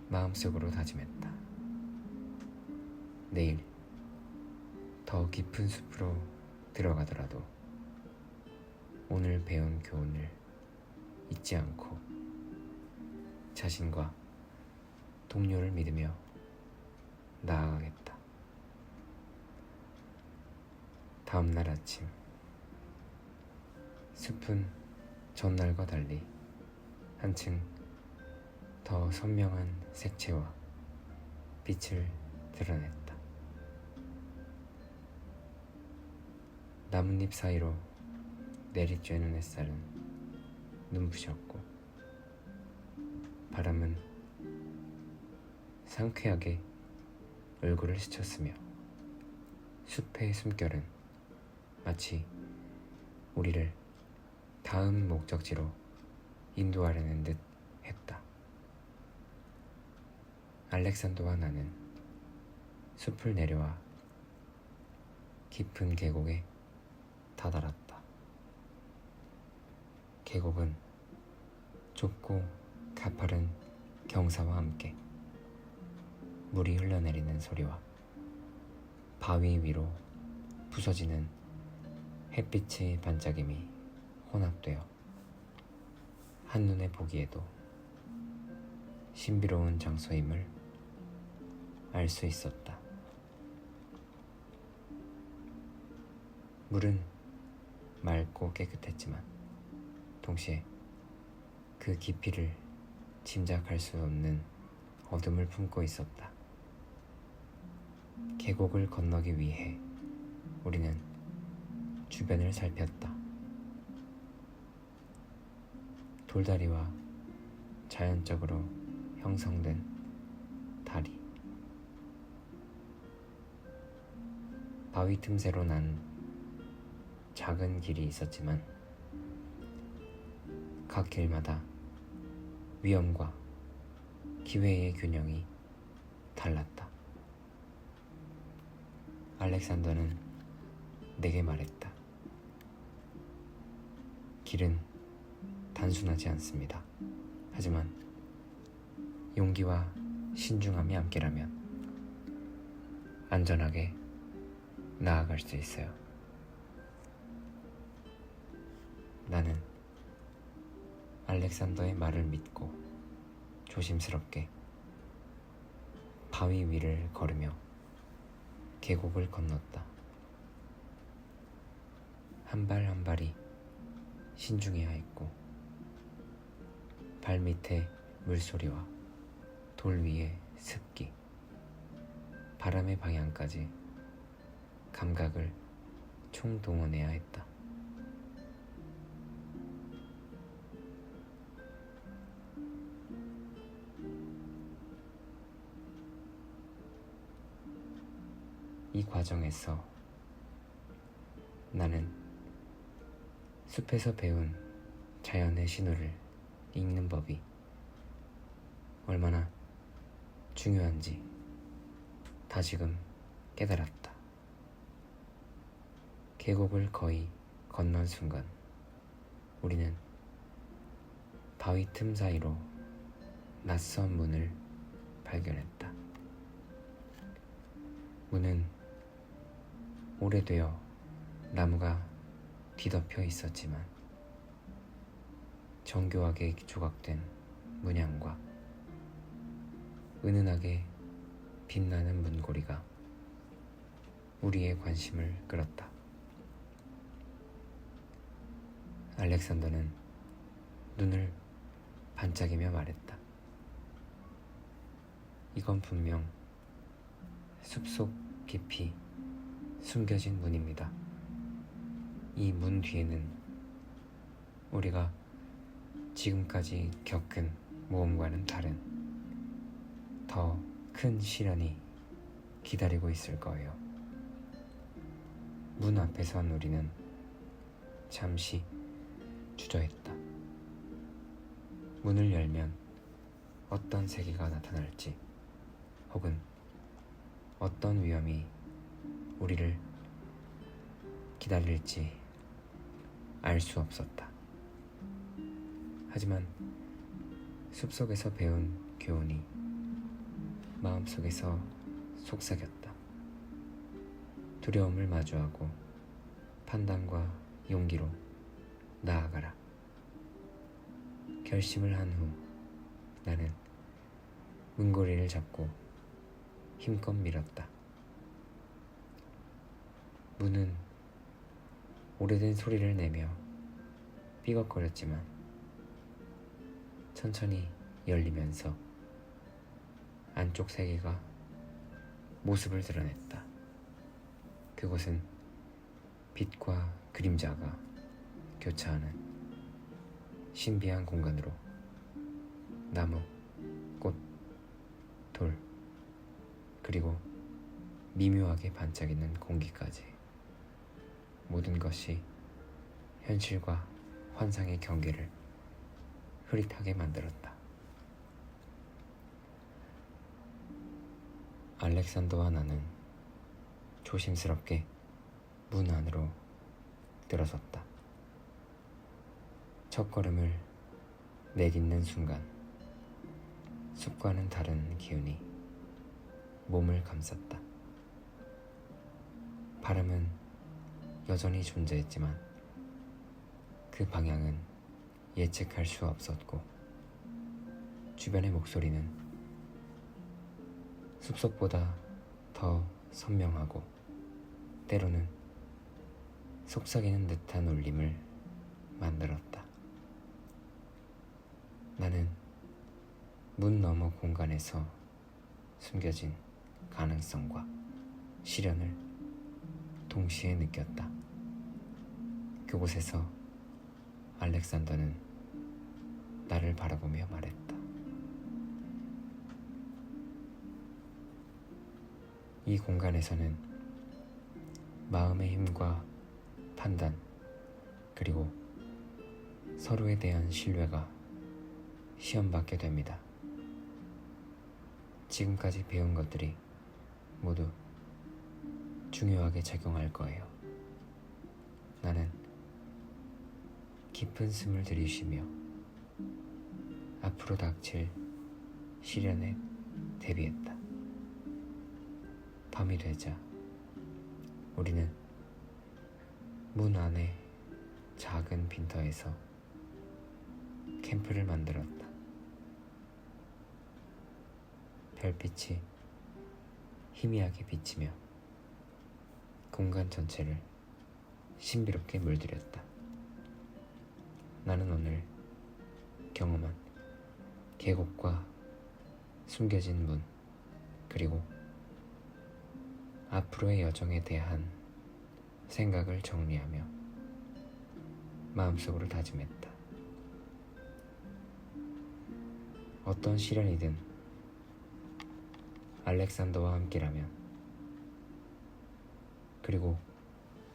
S1: 마음속으로 다짐했다. 내일 더 깊은 숲으로 들어가더라도 오늘 배운 교훈을 잊지 않고 자신과 동료를 믿으며 나아가겠다. 다음날 아침 숲은 전날과 달리 한층 더 선명한 색채와 빛을 드러냈다. 나뭇잎 사이로 내리쬐는 햇살은 눈부셨고 바람은 상쾌하게 얼굴을 스쳤으며 숲의 숨결은 마치 우리를 다음 목적지로 인도하려는 듯 했다. 알렉산더와 나는 숲을 내려와 깊은 계곡에 다다랐다. 계곡은 좁고 가파른 경사와 함께 물이 흘러내리는 소리와 바위 위로 부서지는 햇빛의 반짝임이 혼합되어 한눈에 보기에도 신비로운 장소임을 알 수 있었다. 물은 맑고 깨끗했지만 동시에 그 깊이를 짐작할 수 없는 어둠을 품고 있었다. 계곡을 건너기 위해 우리는 주변을 살폈다. 돌다리와 자연적으로 형성된 다리, 바위 틈새로 난 작은 길이 있었지만 각 길마다 위험과 기회의 균형이 달랐다. 알렉산더는 내게 말했다. 길은 단순하지 않습니다. 하지만 용기와 신중함이 함께라면 안전하게 나아갈 수 있어요. 나는 알렉산더의 말을 믿고 조심스럽게 바위 위를 걸으며 계곡을 건넜다. 한 발 한 발이 신중해야 했고 발밑의 물소리와 돌 위의 습기, 바람의 방향까지 감각을 총동원해야 했다. 이 과정에서 나는 숲에서 배운 자연의 신호를 읽는 법이 얼마나 중요한지 다지금 깨달았다. 계곡을 거의 건넌 순간 우리는 바위 틈 사이로 낯선 문을 발견했다. 문은 오래되어 나무가 뒤덮여 있었지만 정교하게 조각된 문양과 은은하게 빛나는 문고리가 우리의 관심을 끌었다. 알렉산더는 눈을 반짝이며 말했다. 이건 분명 숲속 깊이 숨겨진 문입니다. 이 문 뒤에는 우리가 지금까지 겪은 모험과는 다른 더 큰 시련이 기다리고 있을 거예요. 문 앞에 선 우리는 잠시 주저했다. 문을 열면 어떤 세계가 나타날지 혹은 어떤 위험이 우리를 기다릴지 알 수 없었다. 하지만 숲속에서 배운 교훈이 마음속에서 속삭였다. 두려움을 마주하고 판단과 용기로 나아가라. 결심을 한 후 나는 문고리를 잡고 힘껏 밀었다. 문은 오래된 소리를 내며 삐걱거렸지만 천천히 열리면서 안쪽 세계가 모습을 드러냈다. 그곳은 빛과 그림자가 교차하는 신비한 공간으로 나무, 꽃, 돌, 그리고 미묘하게 반짝이는 공기까지 모든 것이 현실과 환상의 경계를 흐릿하게 만들었다. 알렉산더와 나는 조심스럽게 문 안으로 들어섰다. 첫걸음을 내딛는 순간 숲과는 다른 기운이 몸을 감쌌다. 바람은 여전히 존재했지만 그 방향은 예측할 수 없었고 주변의 목소리는 숲속보다 더 선명하고 때로는 속삭이는 듯한 울림을 만들었다. 나는 문 너머 공간에서 숨겨진 가능성과 시련을 동시에 느꼈다. 그곳에서 알렉산더는 나를 바라보며 말했다. 이 공간에서는 마음의 힘과 판단, 그리고 서로에 대한 신뢰가 시험받게 됩니다. 지금까지 배운 것들이 모두 중요하게 작용할 거예요. 나는 깊은 숨을 들이쉬며 앞으로 닥칠 시련에 대비했다. 밤이 되자 우리는 문 안의 작은 빈터에서 캠프를 만들었다. 별빛이 희미하게 비치며 공간 전체를 신비롭게 물들였다. 나는 오늘 경험한 계곡과 숨겨진 문, 그리고 앞으로의 여정에 대한 생각을 정리하며 마음속으로 다짐했다. 어떤 시련이든 알렉산더와 함께라면 그리고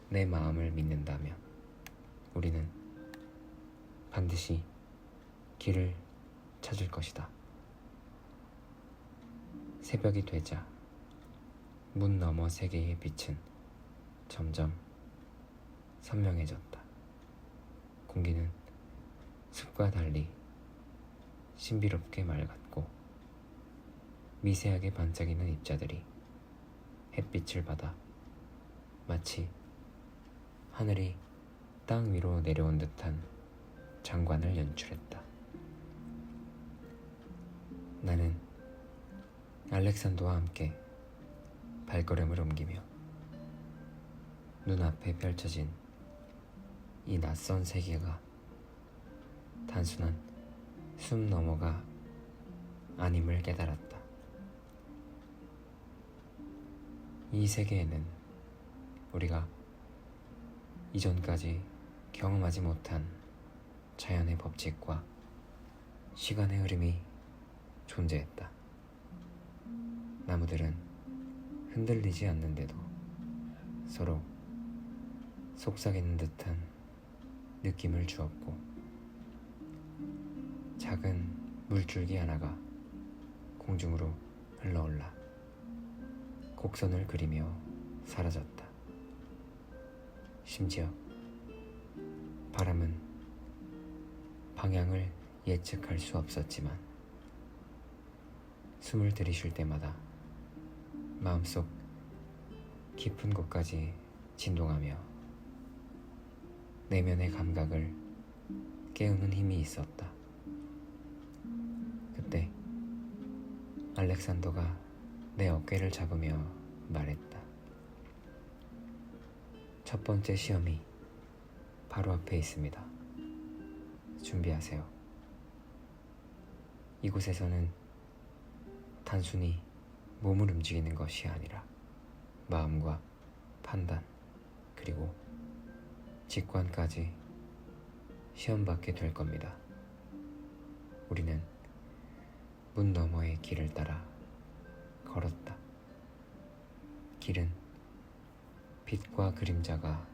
S1: 내 마음을 믿는다면 우리는 반드시 길을 찾을 것이다. 새벽이 되자 문 너머 세계의 빛은 점점 선명해졌다. 공기는 숲과 달리 신비롭게 맑았고 미세하게 반짝이는 입자들이 햇빛을 받아 마치 하늘이 땅 위로 내려온 듯한 장관을 연출했다. 나는 알렉산더와 함께 발걸음을 옮기며 눈앞에 펼쳐진 이 낯선 세계가 단순한 숲 너머가 아님을 깨달았다. 이 세계에는 우리가 이전까지 경험하지 못한 자연의 법칙과 시간의 흐름이 존재했다. 나무들은 흔들리지 않는데도 서로 속삭이는 듯한 느낌을 주었고, 작은 물줄기 하나가 공중으로 흘러올라 곡선을 그리며 사라졌다. 심지어 바람은 방향을 예측할 수 없었지만 숨을 들이쉴 때마다 마음속 깊은 곳까지 진동하며 내면의 감각을 깨우는 힘이 있었다. 그때 알렉산더가 내 어깨를 잡으며 말했다. 첫 번째 시험이 바로 앞에 있습니다. 준비하세요. 이곳에서는 단순히 몸을 움직이는 것이 아니라 마음과 판단, 그리고 직관까지 시험받게 될 겁니다. 우리는 문 너머의 길을 따라 걸었다. 길은 빛과 그림자가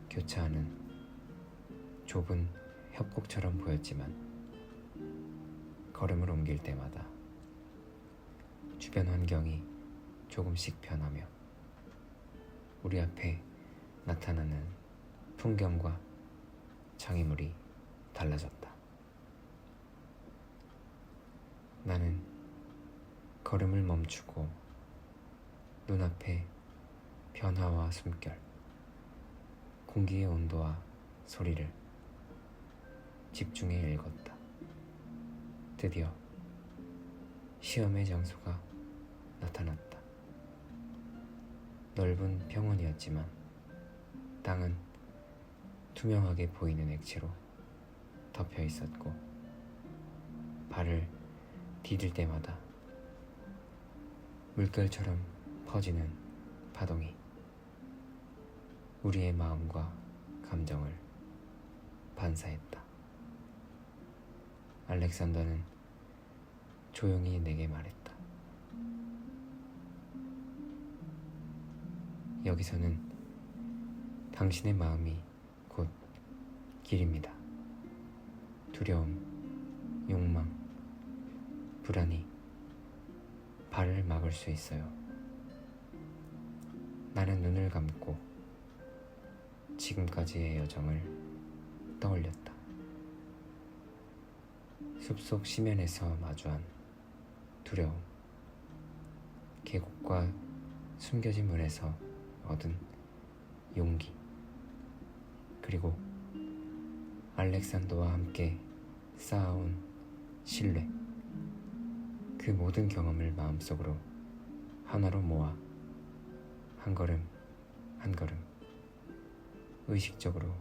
S1: 교차하는 좁은 협곡처럼 보였지만 걸음을 옮길 때마다 주변 환경이 조금씩 변하며 우리 앞에 나타나는 풍경과 장애물이 달라졌다. 나는 걸음을 멈추고 눈앞에 변화와 숨결, 공기의 온도와 소리를 집중해 읽었다. 드디어 시험의 장소가 나타났다. 넓은 평원이었지만 땅은 투명하게 보이는 액체로 덮여 있었고, 발을 디딜 때마다 물결처럼 퍼지는 파동이 우리의 마음과 감정을 반사했다. 알렉산더는 조용히 내게 말했다. 여기서는 당신의 마음이 곧 길입니다. 두려움, 욕망, 불안이 발을 막을 수 있어요. 나는 눈을 감고 지금까지의 여정을 떠올렸다. 숲속 심연에서 마주한 두려움, 계곡과 숨겨진 문에서 얻은 용기, 그리고 알렉산더와 함께 쌓아온 신뢰, 그 모든 경험을 마음속으로 하나로 모아 한 걸음 한 걸음 의식적으로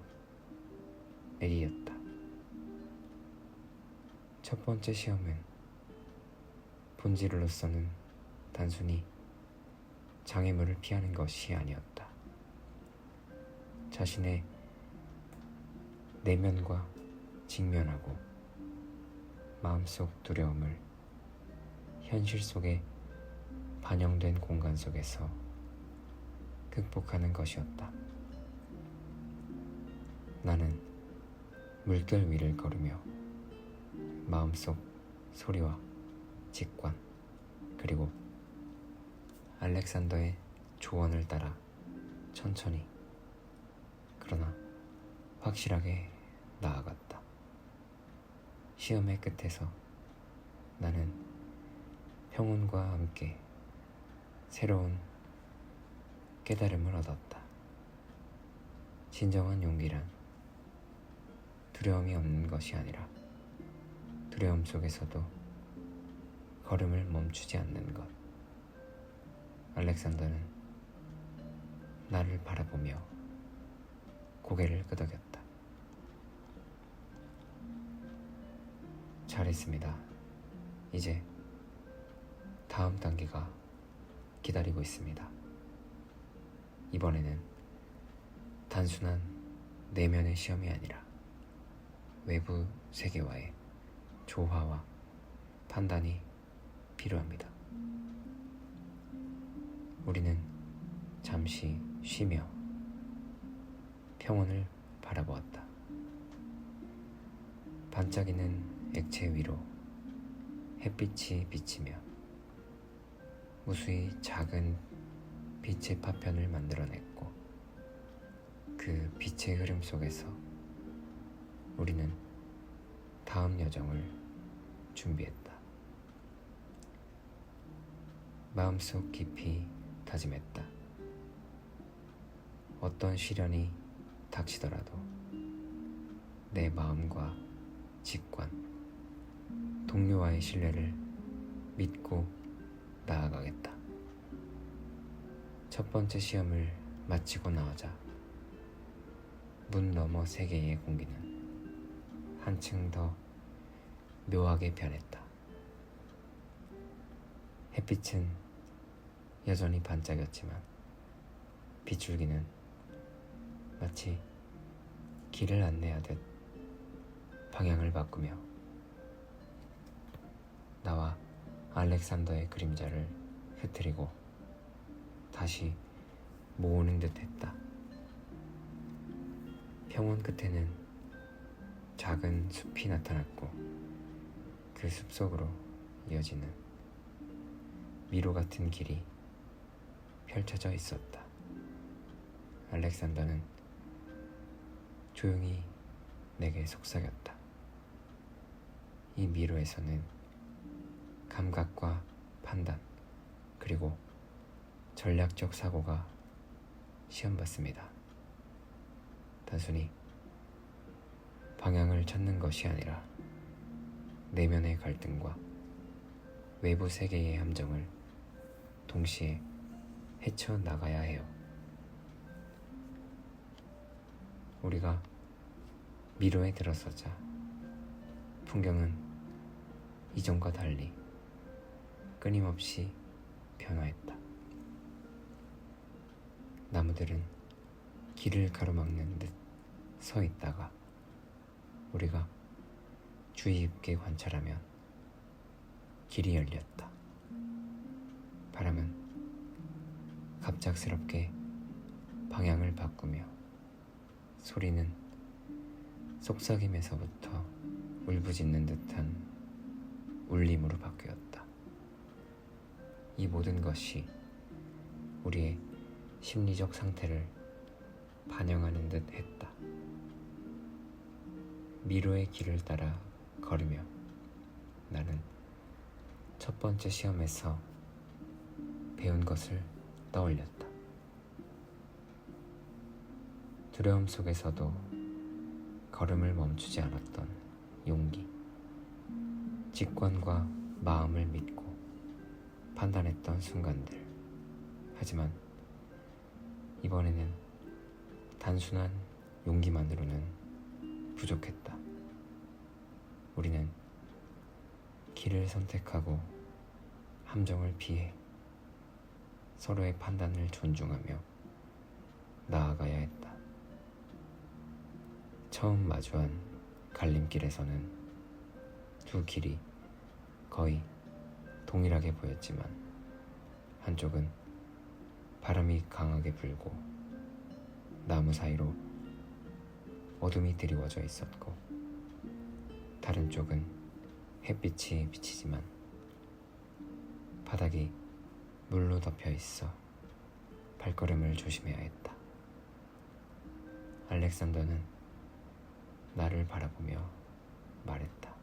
S1: 내디뎠다. 첫 번째 시험은 본질로서는 단순히 장애물을 피하는 것이 아니었다. 자신의 내면과 직면하고 마음속 두려움을 현실 속에 반영된 공간 속에서 극복하는 것이었다. 나는 물결 위를 걸으며 마음속 소리와 직관 그리고 알렉산더의 조언을 따라 천천히 그러나 확실하게 나아갔다. 시험의 끝에서 나는 평온과 함께 새로운 깨달음을 얻었다. 진정한 용기란 두려움이 없는 것이 아니라 두려움 속에서도 걸음을 멈추지 않는 것. 알렉산더는 나를 바라보며 고개를 끄덕였다. 잘했습니다. 이제 다음 단계가 기다리고 있습니다. 이번에는 단순한 내면의 시험이 아니라 외부 세계와의 조화와 판단이 필요합니다. 우리는 잠시 쉬며 평온을 바라보았다. 반짝이는 액체 위로 햇빛이 비치며 무수히 작은 빛의 파편을 만들어냈고 그 빛의 흐름 속에서 우리는 다음 여정을 준비했다. 마음속 깊이 다짐했다. 어떤 시련이 닥치더라도 내 마음과 직관, 동료와의 신뢰를 믿고 나아가겠다. 첫 번째 시험을 마치고 나오자 문 너머 세계의 공기는 한층 더 묘하게 변했다. 햇빛은 여전히 반짝였지만 빗줄기는 마치 길을 안내하듯 방향을 바꾸며 나와 알렉산더의 그림자를 흐트리고 다시 모으는 듯 했다. 평원 끝에는 작은 숲이 나타났고 그 숲 속으로 이어지는 미로 같은 길이 펼쳐져 있었다. 알렉산더는 조용히 내게 속삭였다. 이 미로에서는 감각과 판단 그리고 전략적 사고가 시험받습니다. 단순히 방향을 찾는 것이 아니라 내면의 갈등과 외부 세계의 함정을 동시에 헤쳐나가야 해요. 우리가 미로에 들어서자 풍경은 이전과 달리 끊임없이 변화했다. 나무들은 길을 가로막는 듯 서 있다가 우리가 주의 깊게 관찰하면 길이 열렸다. 바람은 갑작스럽게 방향을 바꾸며 소리는 속삭임에서부터 울부짖는 듯한 울림으로 바뀌었다. 이 모든 것이 우리의 심리적 상태를 반영하는 듯 했다. 미로의 길을 따라 걸으며 나는 첫 번째 시험에서 배운 것을 떠올렸다. 두려움 속에서도 걸음을 멈추지 않았던 용기, 직관과 마음을 믿고 판단했던 순간들. 하지만 이번에는 단순한 용기만으로는 부족했다. 우리는 길을 선택하고 함정을 피해 서로의 판단을 존중하며 나아가야 했다. 처음 마주한 갈림길에서는 두 길이 거의 동일하게 보였지만 한쪽은 바람이 강하게 불고 나무 사이로 어둠이 드리워져 있었고 다른 쪽은 햇빛이 비치지만 바닥이 물로 덮여 있어 발걸음을 조심해야 했다. 알렉산더는 나를 바라보며 말했다.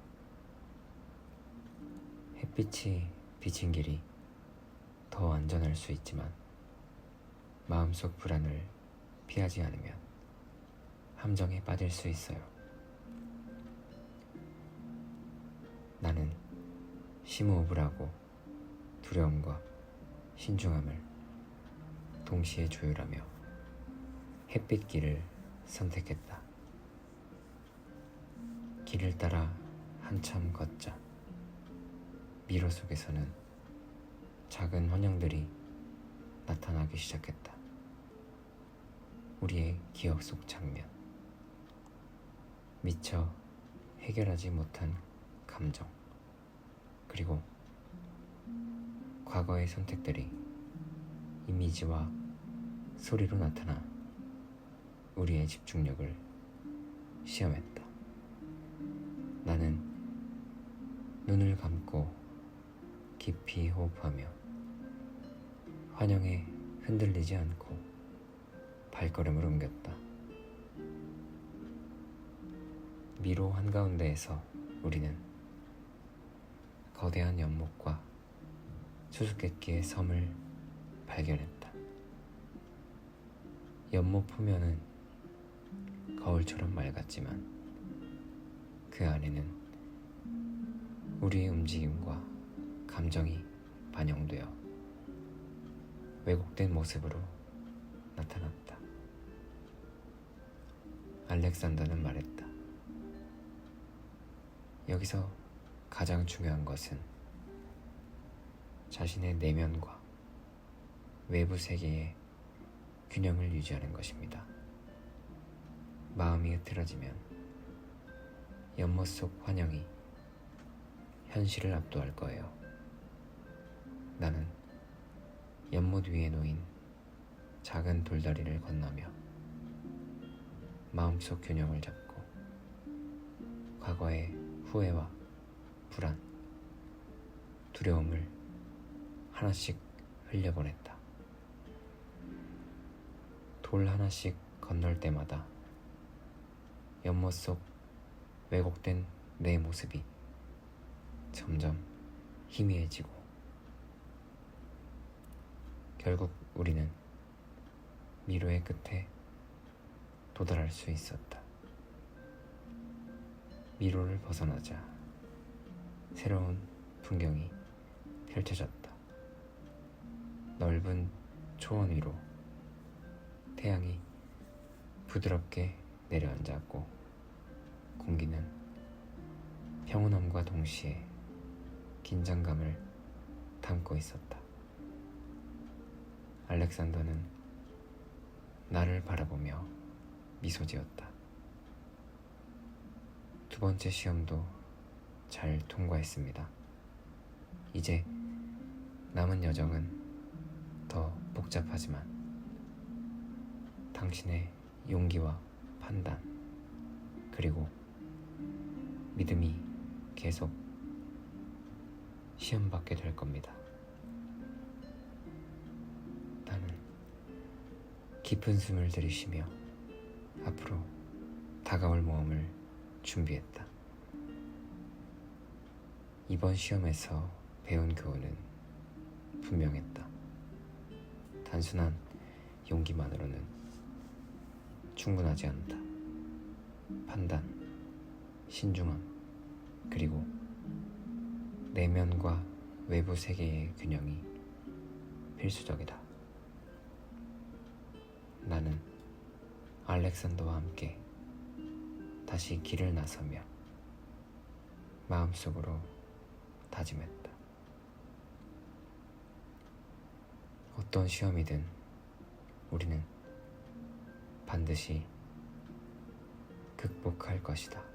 S1: 햇빛이 비친 길이 더 안전할 수 있지만 마음속 불안을 피하지 않으면 함정에 빠질 수 있어요. 나는 심호흡을 하고 두려움과 신중함을 동시에 조율하며 햇빛길을 선택했다. 길을 따라 한참 걷자 미로 속에서는 작은 환영들이 나타나기 시작했다. 우리의 기억 속 장면, 미처 해결하지 못한 감정, 그리고 과거의 선택들이 이미지와 소리로 나타나 우리의 집중력을 시험했다. 나는 눈을 감고 깊이 호흡하며 환영에 흔들리지 않고 발걸음을 옮겼다. 미로 한가운데에서 우리는 거대한 연못과 수수께끼의 섬을 발견했다. 연못 표면은 거울처럼 맑았지만 그 안에는 우리의 움직임과 감정이 반영되어 왜곡된 모습으로 나타났다. 알렉산더는 말했다. 여기서 가장 중요한 것은 자신의 내면과 외부 세계의 균형을 유지하는 것입니다. 마음이 흐트러지면 연못 속 환영이 현실을 압도할 거예요. 나는 연못 위에 놓인 작은 돌다리를 건너며 마음속 균형을 잡고 과거의 후회와 불안, 두려움을 하나씩 흘려보냈다. 돌 하나씩 건널 때마다 연못 속 왜곡된 내 모습이 점점 희미해지고 결국 우리는 미로의 끝에 도달할 수 있었다. 미로를 벗어나자 새로운 풍경이 펼쳐졌다. 넓은 초원 위로 태양이 부드럽게 내려앉았고 공기는 평온함과 동시에 긴장감을 담고 있었다. 알렉산더는 나를 바라보며 미소 지었다. 두 번째 시험도 잘 통과했습니다. 이제 남은 여정은 더 복잡하지만 당신의 용기와 판단 그리고 믿음이 계속 시험받게 될 겁니다. 나는 깊은 숨을 들이쉬며 앞으로 다가올 모험을 준비했다. 이번 시험에서 배운 교훈은 분명했다. 단순한 용기만으로는 충분하지 않다. 판단, 신중함, 그리고 내면과 외부 세계의 균형이 필수적이다. 나는 알렉산더와 함께 다시 길을 나서며 마음속으로 다짐했다. 어떤 시험이든 우리는 반드시 극복할 것이다.